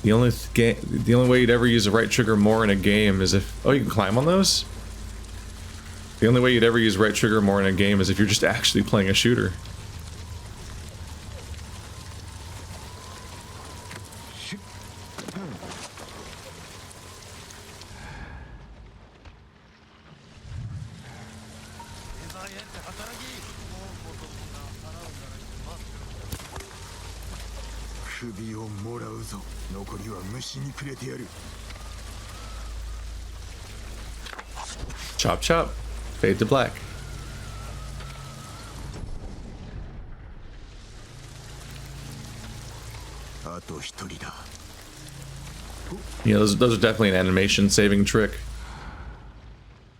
The only way you'd ever use the right trigger more in a game is if... Oh, you can climb on those? The only way you'd ever use right trigger more in a game is if you're just actually playing a shooter. Chop chop. Fade to black. Yeah, those are definitely an animation saving trick.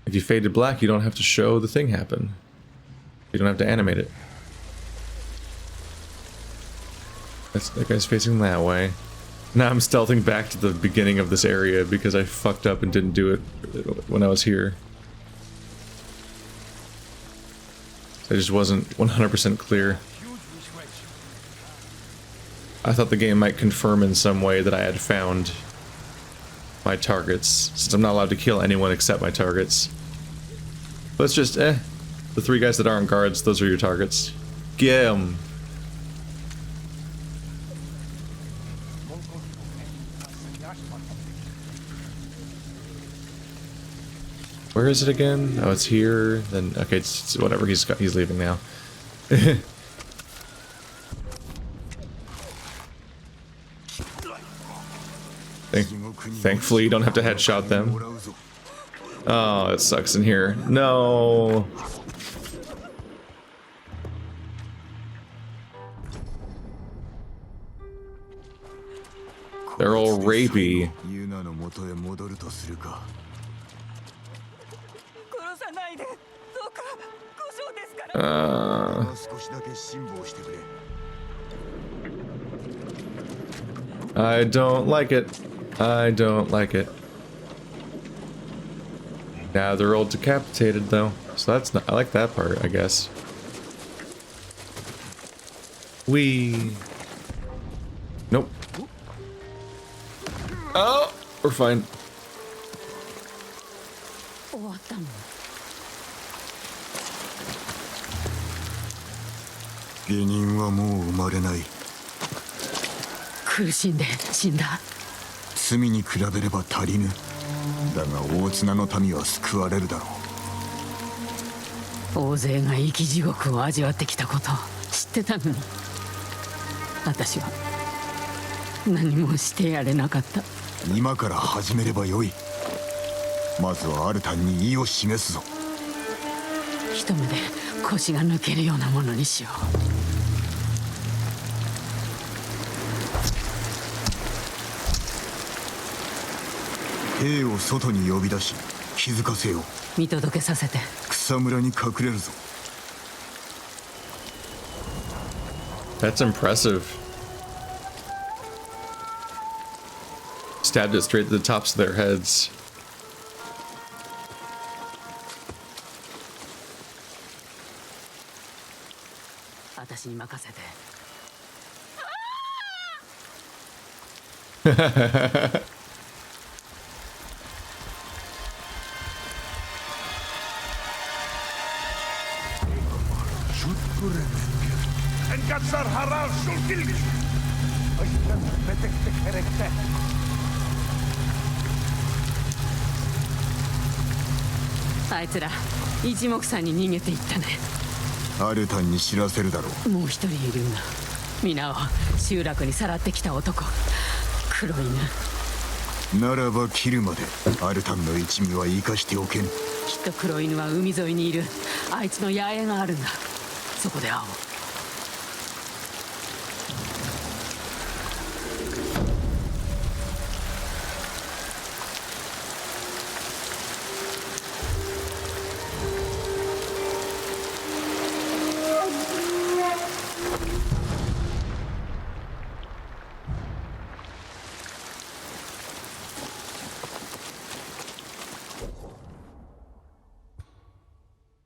If you fade to black, you don't have to show the thing happen. You don't have to animate it. That guy's facing that way. Now I'm stealthing back to the beginning of this area because I fucked up and didn't do it when I was here. I just wasn't 100% clear. I thought the game might confirm in some way that I had found my targets, since I'm not allowed to kill anyone except my targets. Let's just, the 3 guys that aren't guards, those are your targets. Get 'em! Where is it again? Oh, it's here. Then okay, it's whatever. He's leaving now. Thankfully, you don't have to headshot them. Oh, it sucks in here. No. They're all rapey. I don't like it. I don't like it. Now they're all decapitated though, so that's not. I like that part, I guess. Nope. Oh, we're fine. That's impressive. Stabbed it straight to the tops of their heads.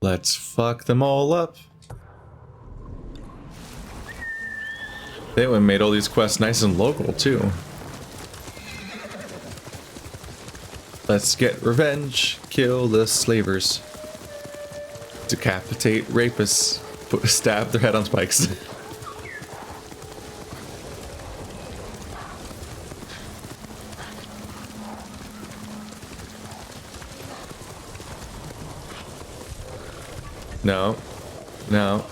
Let's fuck them all up. They went and made all these quests nice and local too. Let's get revenge. Kill the slavers. Decapitate rapists. Stab their head on spikes. No. No.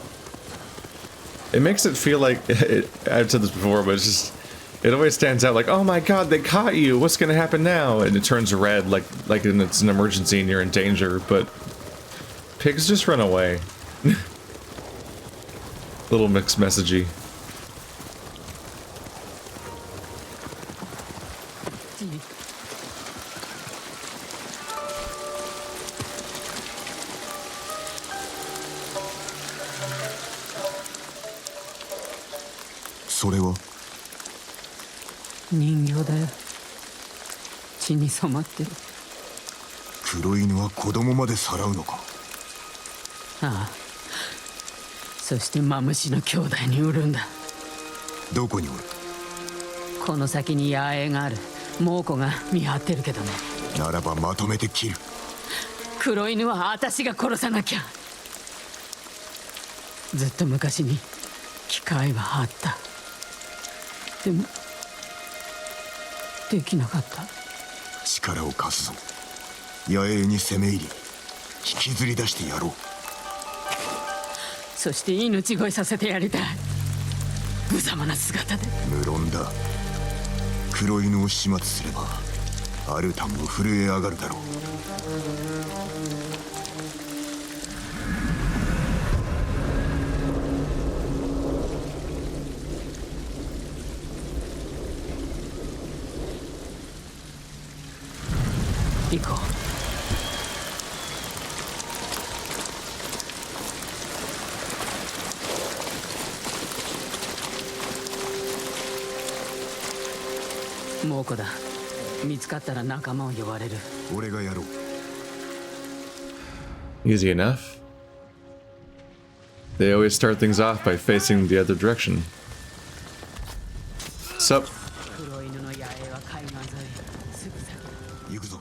It makes it feel like, I've said this before, but it's just, it always stands out like, oh my god, they caught you, what's gonna happen now? And it turns red like it's an emergency and you're in danger, but pigs just run away. Little mixed messagey. So 人形だよ。血に染まってる。黒犬は子供までさらうのか。ああ。そしてマムシの兄弟に売るんだ。どこにおる。この先に野営がある。猛虎が見張ってるけどね。ならばまとめて切る。黒犬は私が殺さなきゃ。ずっと昔に機会はあった。でもできなかった。力を貸すぞ。野営に攻め入り引きずり出してやろう。そして命乞いさせてやりたい。無様な姿で。無論だ。黒犬を始末すればアルタンも震え上がるだろう。行こう。猛虎だ。見つかったら仲間を呼ばれる。俺がやろう。Easy enough. They always start things off by facing the other direction. Sup? 黒犬の野営は海岸沿い。すぐ先。行くぞ。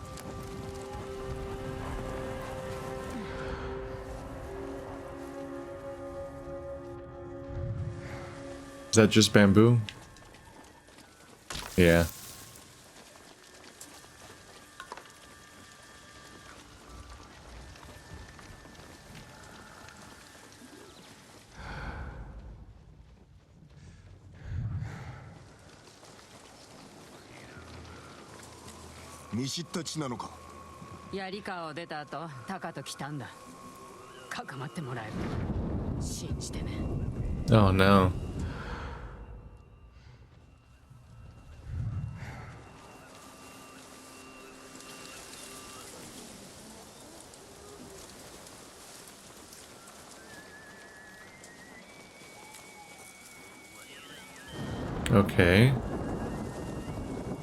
Is that just bamboo? Yeah.見知った地なのか。槍川を出た後、タカと来たんだ。かかまってもらえる。信じてね。Oh no. Okay.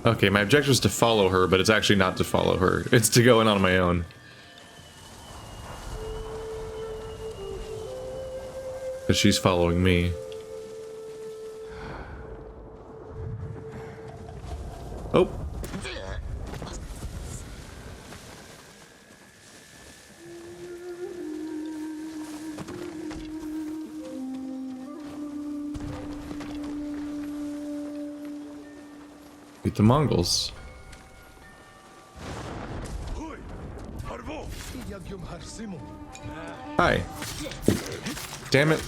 Okay, my objective is to follow her, but it's actually not to follow her. It's to go in on my own. Because she's following me. Oh! Beat the Mongols. Hi. Damn it.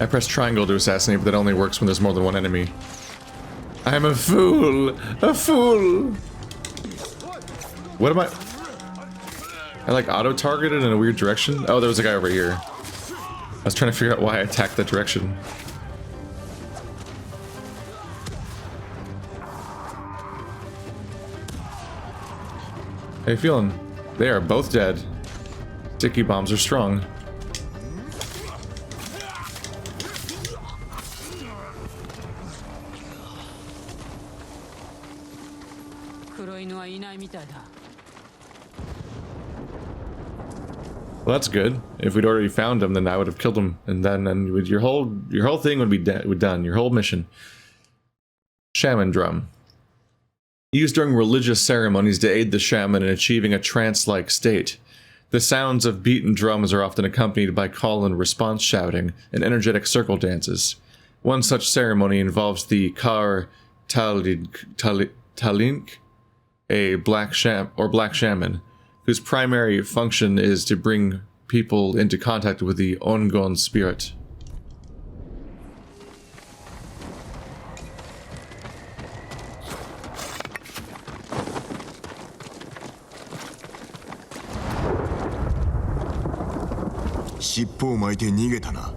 I pressed triangle to assassinate, but that only works when there's more than one enemy. I'm a fool! A fool! What am I like auto-targeted in a weird direction? Oh, there was a guy over here. I was trying to figure out why I attacked that direction. How you feeling? They are both dead. Sticky bombs are strong. Well, that's good. If we'd already found him, then I would have killed him, and then your whole thing would be done. Your whole mission. Shaman drum. Used during religious ceremonies to aid the shaman in achieving a trance-like state. The sounds of beaten drums are often accompanied by call and response shouting and energetic circle dances. One such ceremony involves the Kar Talink, a black shaman, whose primary function is to bring people into contact with the Ongon spirit.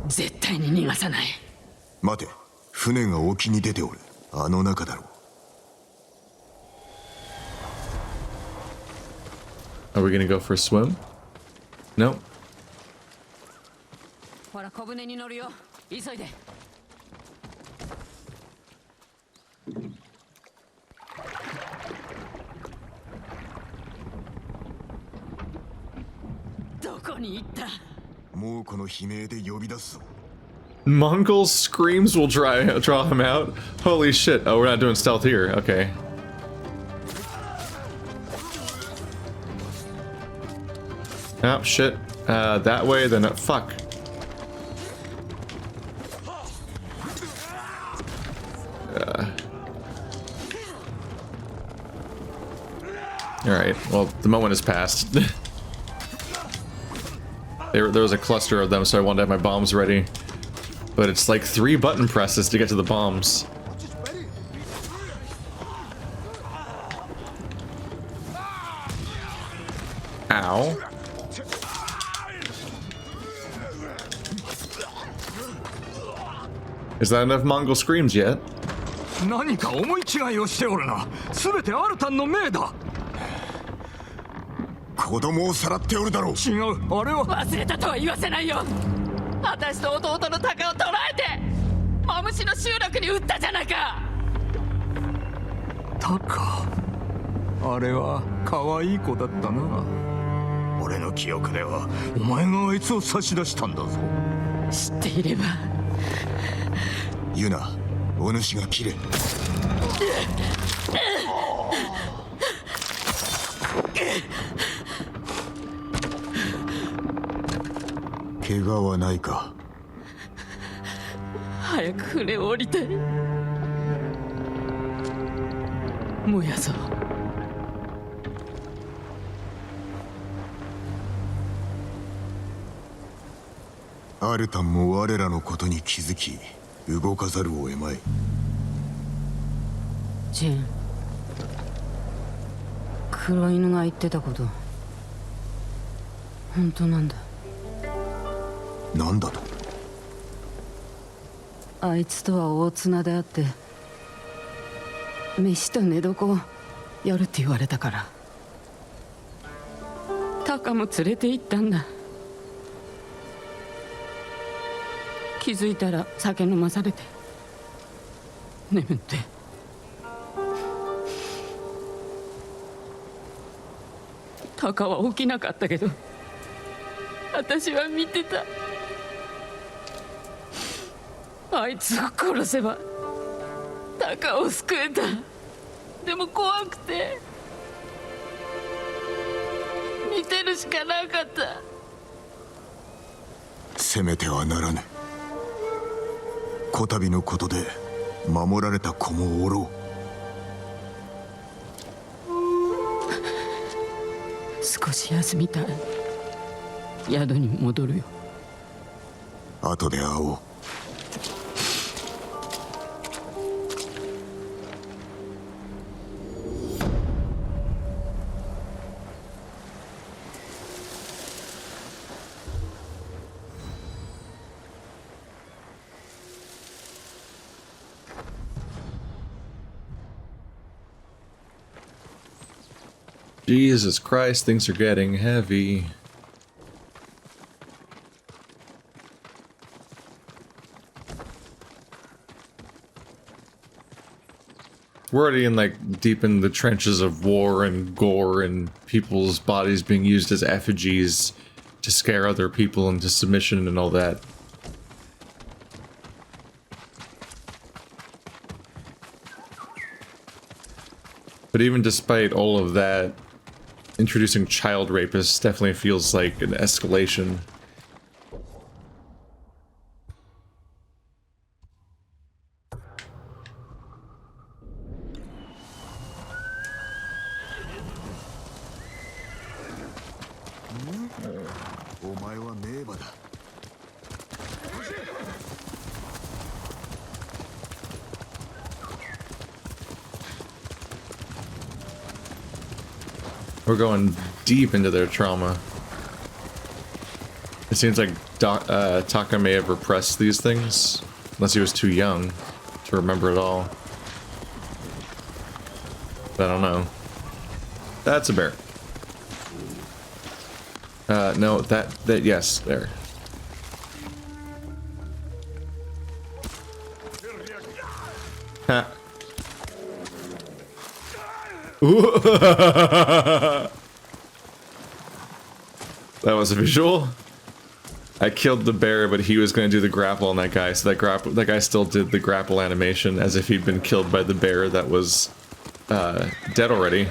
絶対に逃がさない。待て、船が沖に出ておる。あの中だろう。Are we gonna go for a swim? No. ほら小舟に乗るよ。急いで。どこに行った？もうこの悲鳴で呼び出すぞ。 Mongol screams will draw him out? Holy shit. Oh, we're not doing stealth here. Okay. Oh, shit. That way, then... fuck. Alright, well, the moment has passed. There was a cluster of them, so I wanted to have my bombs ready. But it's like 3 button presses to get to the bombs. Ow. Is that enough Mongol screams yet? 何か思い違いをしておるな。全てアルタンの命だ。子供をさらっておるだろう。違う、あれは忘れたとは言わせないよ。私と弟の鷹を捕らえてマムシの集落に撃ったじゃないか。タカ、あれは可愛い子だったな。俺の記憶ではお前があいつを差し出したんだぞ。知っていれば。ユナ、お主が切れ。怪我はないか。早く船を降りたい。燃やそう。アルタンも我らのことに気づき、動かざるを得まい。ジン、黒犬が言ってたこと本当なんだ。なんだと？あいつとは大綱であって飯と寝床をやるって言われたからタカも連れて行ったんだ。気づいたら酒飲まされて眠って。タカは起きなかったけど私は見てた。あいつを殺せばタカを救えた。でも怖くて見てるしかなかった。せめてはならぬ。こたびのことで守られた子もおろう。少し休みたい。宿に戻るよ。後で会おう。Jesus Christ, things are getting heavy. We're already in, like, deep in the trenches of war and gore and people's bodies being used as effigies to scare other people into submission and all that. But even despite all of that, introducing child rapists definitely feels like an escalation. We're going deep into their trauma. It seems like Taka may have repressed these things, unless he was too young to remember it all. But I don't know. That's a bear. No, that, yes, there. Ha. That was a visual. I killed the bear, but he was going to do the grapple on that guy, so that guy still did the grapple animation as if he'd been killed by the bear that was dead already.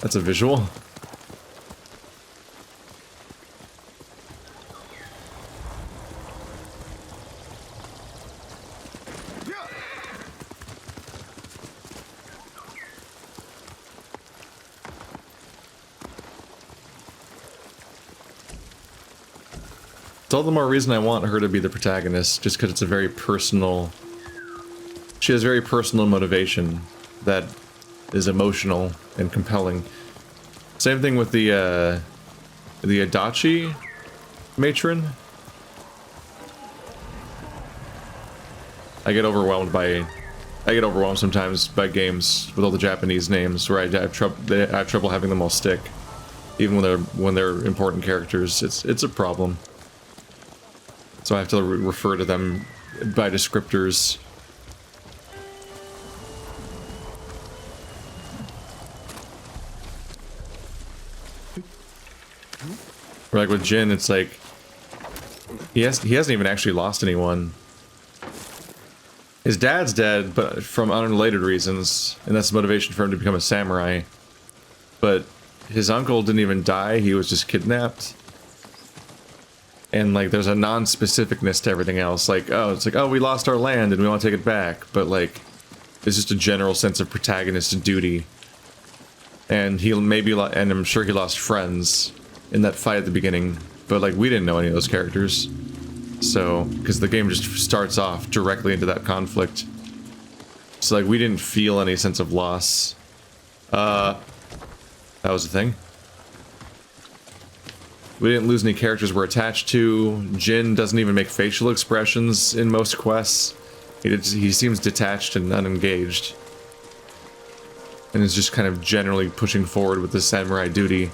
That's a visual. It's all the more reason I want her to be the protagonist, just because it's a very personal... She has very personal motivation that is emotional and compelling. Same thing with the Adachi matron. I get overwhelmed sometimes by games with all the Japanese names where I have trouble having them all stick. Even when they're important characters, it's a problem. So I have to refer to them by descriptors. Or like with Jin, it's like he hasn't even actually lost anyone. His dad's dead, but from unrelated reasons, and that's the motivation for him to become a samurai. But his uncle didn't even die, he was just kidnapped. And like there's a non-specificness to everything else. Like, oh, it's like, oh, we lost our land and we want to take it back. But like, it's just a general sense of protagonist duty. And and I'm sure he lost friends in that fight at the beginning. But like, we didn't know any of those characters. So, because the game just starts off directly into that conflict. So like, we didn't feel any sense of loss. That was the thing. We didn't lose any characters we're attached to. Jin doesn't even make facial expressions in most quests. He seems detached and unengaged. And is just kind of generally pushing forward with the samurai duty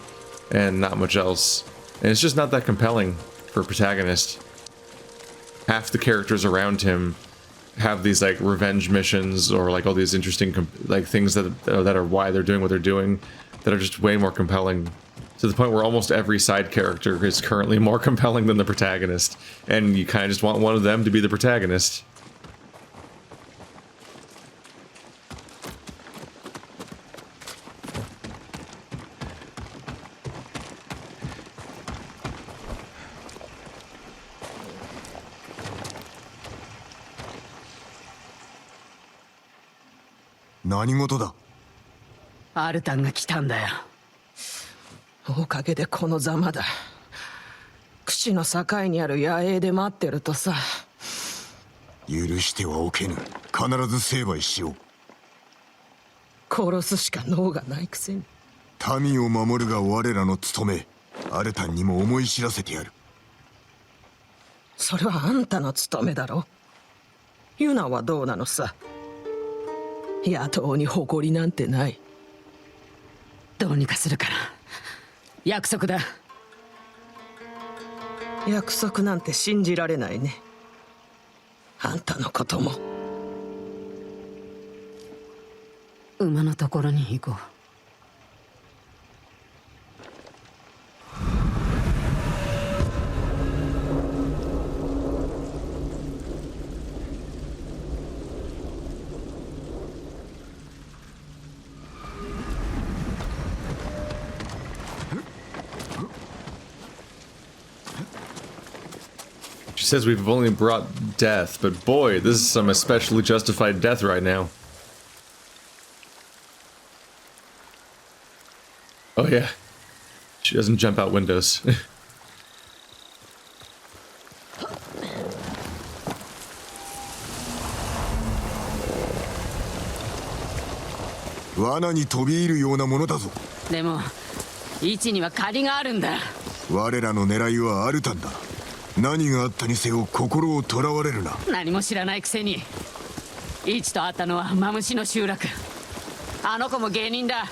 and not much else. And it's just not that compelling for a protagonist. Half the characters around him have these like revenge missions or like all these interesting like things that are why they're doing what they're doing that are just way more compelling. To the point where almost every side character is currently more compelling than the protagonist. And you kind of just want one of them to be the protagonist. What? アルタンが来たんだよ。おかげでこのざまだ。櫛の境にある野営で待ってるとさ。許してはおけぬ。必ず成敗しよう。殺すしか能がないくせに。民を守るが我らの務め。アルタンにも思い知らせてやる。それはあんたの務めだろ。ユナはどうなのさ。野党に誇りなんてない。どうにかするから。約束だ。約束なんて信じられないね。あんたのことも。馬のところに行こう。She says we've only brought death, but boy, this is some especially justified death right now. Oh yeah. She doesn't jump out windows. 罠に飛び入るようなものだぞ。でも位置には借りがあるんだ。我らの狙いはアルタンだ。何があったにせよ心をとらわれるな。何も知らないくせに。位置と会ったのはマムシの集落。あの子も芸人だ。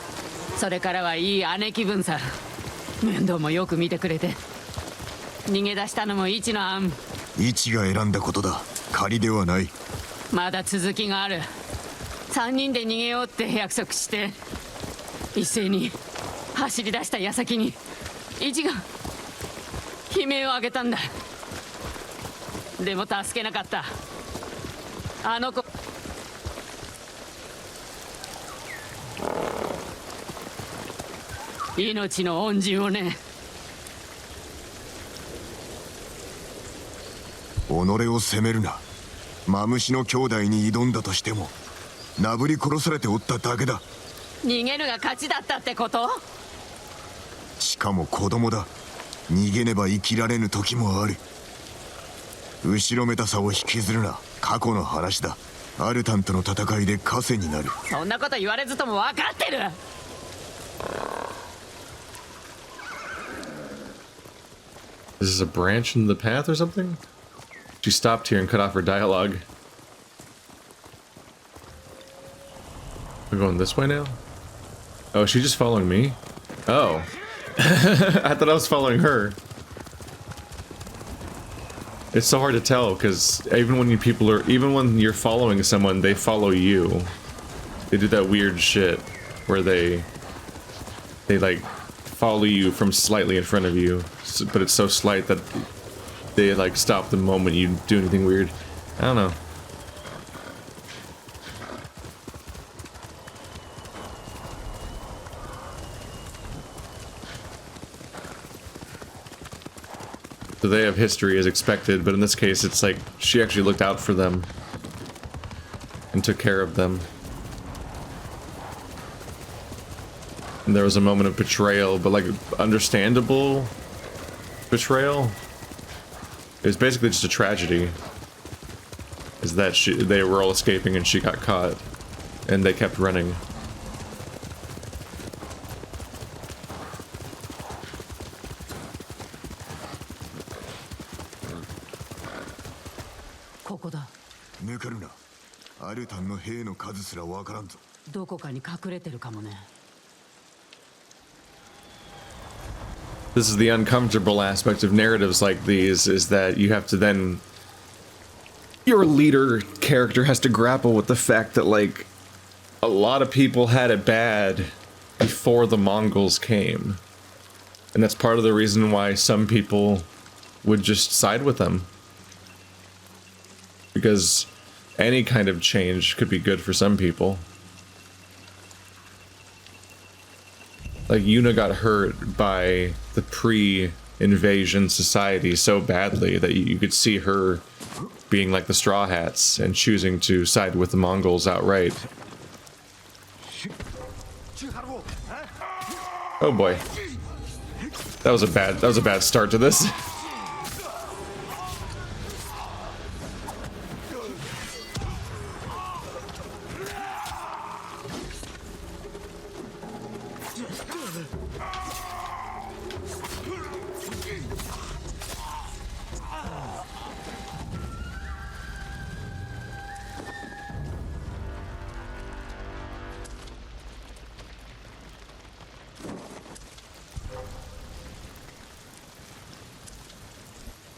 それからはいい姉貴分さ。面倒もよく見てくれて。逃げ出したのも位置の案。位置が選んだことだ。仮ではない。まだ続きがある。3人で逃げようって約束して一斉に走り出した矢先にイチが悲鳴を上げたんだ。でも助けなかった。あの子命の恩人をね。己を責めるな。マムシの兄弟に挑んだとしてもなぶり殺されておっただけだ。逃げるが勝ちだったってこと？しかも子供だ。逃げねば生きられぬ時もある。後ろめたさを引きずるな。過去の話だ。アルタンとの戦いで枷になる。そんなこと言われずとも分かってる。Is this a branch in the path or something? She stopped here and cut off her dialogue. We're going this way now? Oh, is she just following me? Oh. I thought I was following her. It's so hard to tell because even when you're following someone, they follow you. They do that weird shit where they like follow you from slightly in front of you, but it's so slight that they like stop the moment you do anything weird. I don't know. So they have history as expected, but in this case it's like she actually looked out for them and took care of them. And there was a moment of betrayal, but like understandable betrayal. It was basically just a tragedy. Is that they were all escaping and she got caught, and they kept running. This is the uncomfortable aspect of narratives like these, is that you have to then... Your leader character has to grapple with the fact that, like, a lot of people had it bad before the Mongols came. And that's part of the reason why some people would just side with them. Because any kind of change could be good for some people. Like, Yuna got hurt by the pre-invasion society so badly that you could see her being like the Straw Hats and choosing to side with the Mongols outright. Oh boy. That was a bad start to this.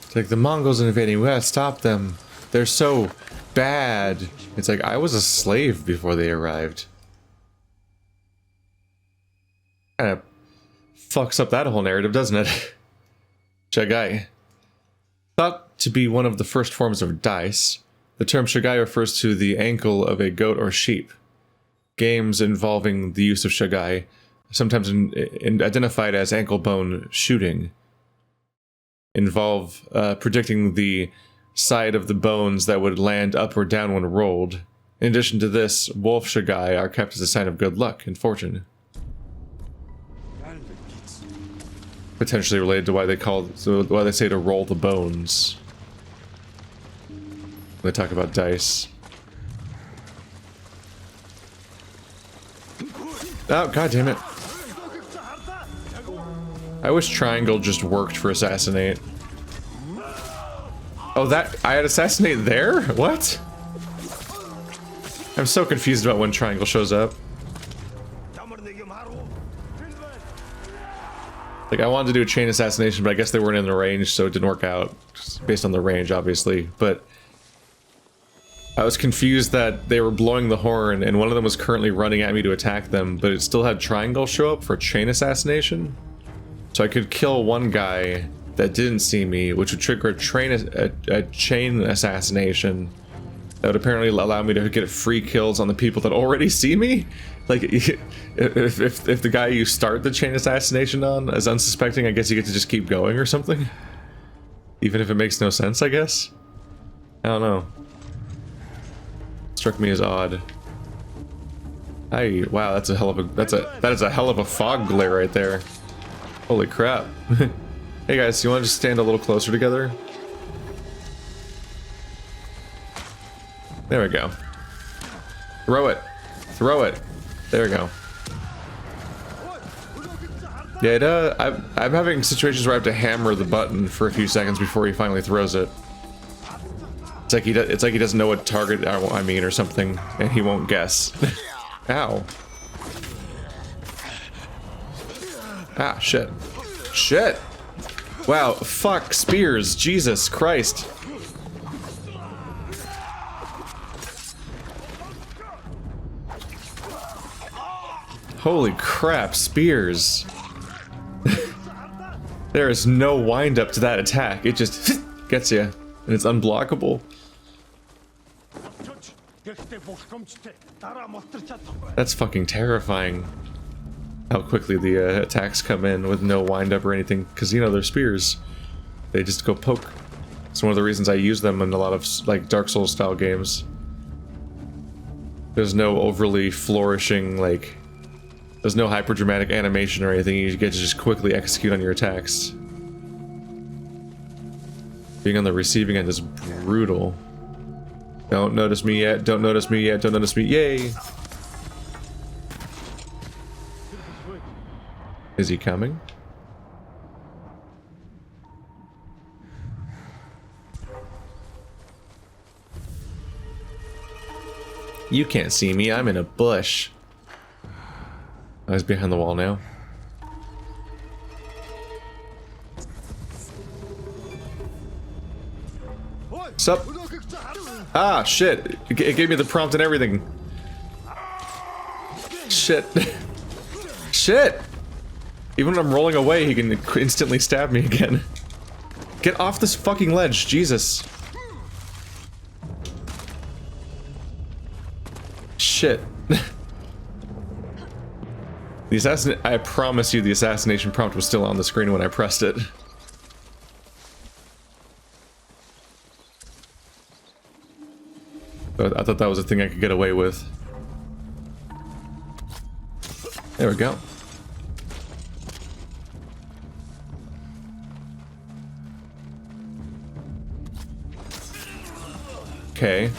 It's like, the Mongols invading, we gotta stop them. They're so bad. It's like, I was a slave before they arrived. Kinda fucks up that whole narrative, doesn't it? Shagai. Thought to be one of the first forms of dice, the term Shagai refers to the ankle of a goat or sheep. Games involving the use of Shagai, sometimes identified as ankle bone shooting, involve predicting the side of the bones that would land up or down when rolled. In addition to this, wolf shagai are kept as a sign of good luck and fortune. Potentially related to why they say to roll the bones. When they talk about dice. Oh, god damn it. I wish triangle just worked for assassinate. Oh, that I had assassinate there? What? I'm so confused about when triangle shows up. Like, I wanted to do a chain assassination, but I guess they weren't in the range, so it didn't work out. Just based on the range, obviously. But I was confused that they were blowing the horn, and one of them was currently running at me to attack them, but it still had triangle show up for chain assassination. So I could kill one guy that didn't see me, which would trigger a chain assassination that would apparently allow me to get free kills on the people that already see me. Like, if the guy you start the chain assassination on is unsuspecting, I guess you get to just keep going or something. Even if it makes no sense, I guess. I don't know. Struck me as odd. Wow, that's a hell of a that is a hell of a fog glare right there. Holy crap. Hey guys, you want to just stand a little closer together? There we go. Throw it. Throw it. There we go. Yeah, I'm having situations where I have to hammer the button for a few seconds before he finally throws it. It's like he doesn't know what target I mean or something, and he won't guess. Ow. Ah, shit. Shit! Wow, fuck, spears, Jesus Christ. Holy crap, spears. There is no wind up to that attack. It just gets you, and it's unblockable. That's fucking terrifying. How quickly the attacks come in with no wind up or anything, because you know they're spears. They just go poke. It's one of the reasons I use them in a lot of like Dark Souls style games. There's no overly flourishing, like, there's no hyper dramatic animation or anything. You get to just quickly execute on your attacks. Being on the receiving end is brutal. Don't notice me yet, don't notice me yet, don't notice me, yay! Is he coming? You can't see me, I'm in a bush. I was behind the wall now. Sup? Ah, shit. It gave me the prompt and everything. Shit. Shit! Even when I'm rolling away, he can instantly stab me again. Get off this fucking ledge, Jesus. Shit. I promise you the assassination prompt was still on the screen when I pressed it. But I thought that was a thing I could get away with. There we go. Okay.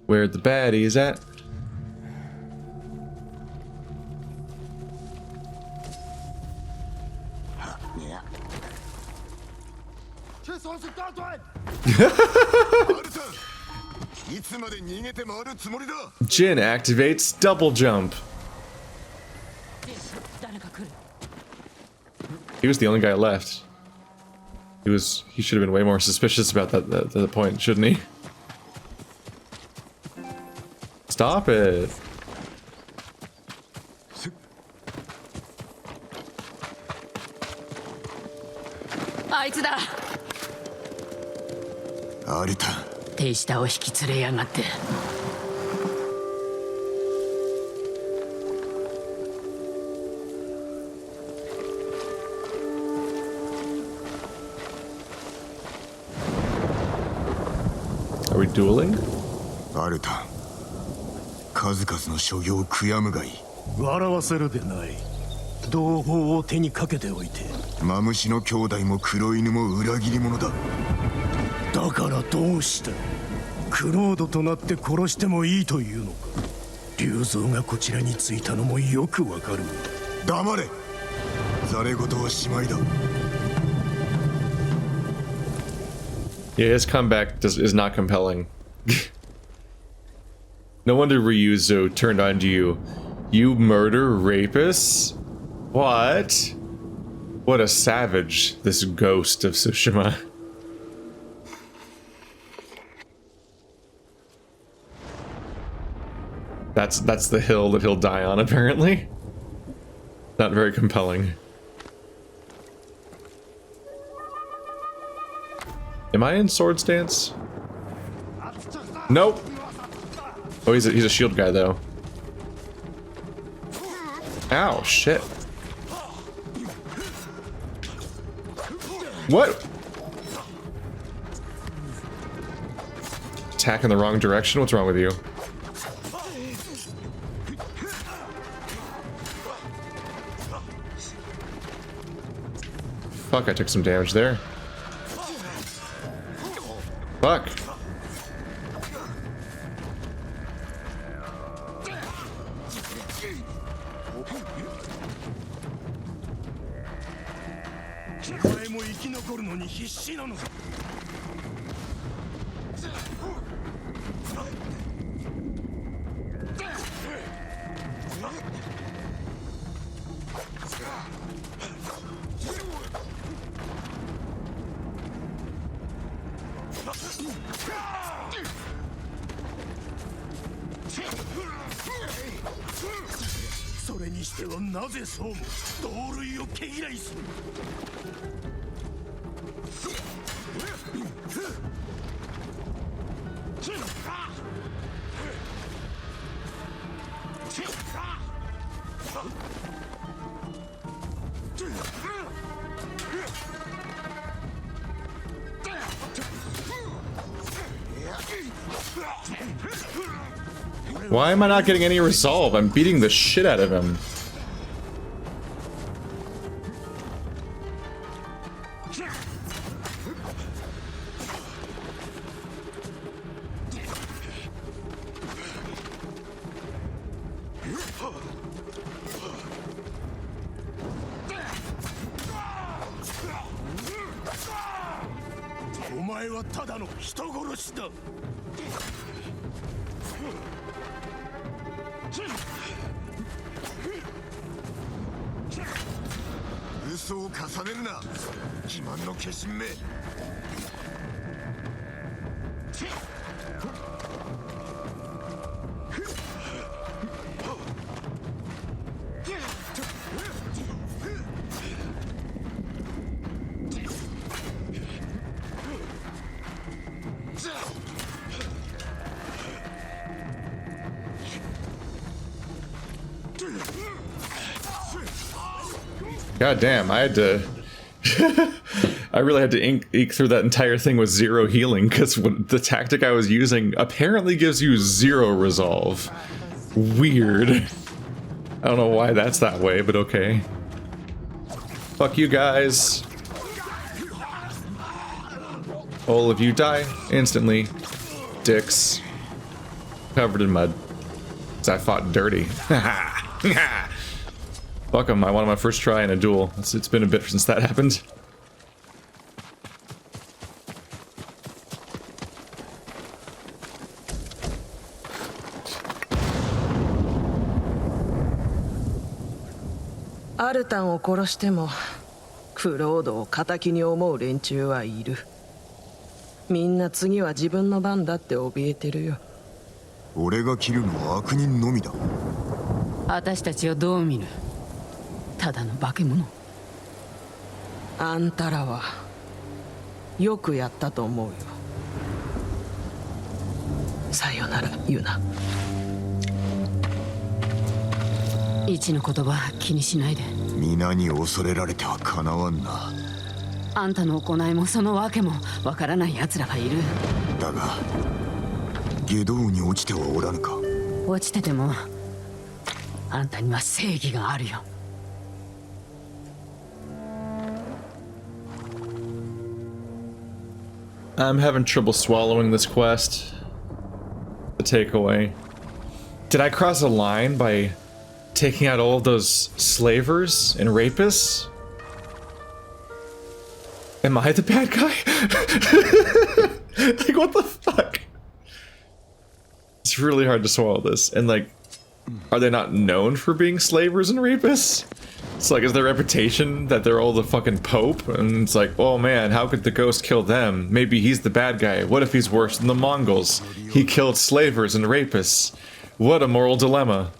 Where the baddies at? Jin activates double jump. He was the only guy left. He should have been way more suspicious about that point, shouldn't he? Stop it. Arita. 手下を引き連れやがって。 手下を引き連れやがって。Are we dueling? アルタン、数々の所業を悔やむがいい。笑わせるでない。同胞を手にかけておいて。マムシの兄弟も黒犬も裏切り者だ。だからどうした？クロードとなって殺してもいいというのか。竜蔵がこちらに着いたのもよくわかる。黙れ。ざれ言はしまいだ。Yeah, his comeback is not compelling. No wonder Ryuzo turned on to you. You murder rapists? What? What a savage, this ghost of Tsushima. That's the hill that he'll die on, apparently. Not very compelling. Am I in sword stance? Nope. Oh, he's a shield guy though. Ow, shit. What? Attack in the wrong direction? What's wrong with you? Fuck, I took some damage there. Fuck. Why am I not getting any resolve? I'm beating the shit out of him. God damn, I had to... I really had to eke through that entire thing with zero healing, because the tactic I was using apparently gives you zero resolve. Weird. I don't know why that's that way, but okay. Fuck you guys. All of you die instantly. Dicks. Covered in mud. 'Cause I fought dirty. Fuck him, I won my first try in a duel. It's been a bit since that happened. Artan を殺してもクロードを仇に思う連中はいる。みんな次は自分の番だって怯えてるよ。俺が切るのは悪人のみだ。私たちをどう見る？ただの化け物。あんたらはよくやったと思うよ。さよなら、ユナ。一の言葉気にしないで。皆に恐れられてはかなわんな。あんたの行いもその訳もわからない奴らがいる。だが下道に落ちてはおらぬか。落ちててもあんたには正義があるよ。I'm having trouble swallowing this quest. The takeaway. Did I cross a line by taking out all of those slavers and rapists? Am I the bad guy? Like, what the fuck? It's really hard to swallow this. And like, are they not known for being slavers and rapists? It's like, is their reputation that they're all the fucking pope? And it's like, oh man, how could the ghost kill them? Maybe he's the bad guy. What if he's worse than the Mongols? He killed slavers and rapists. What a moral dilemma.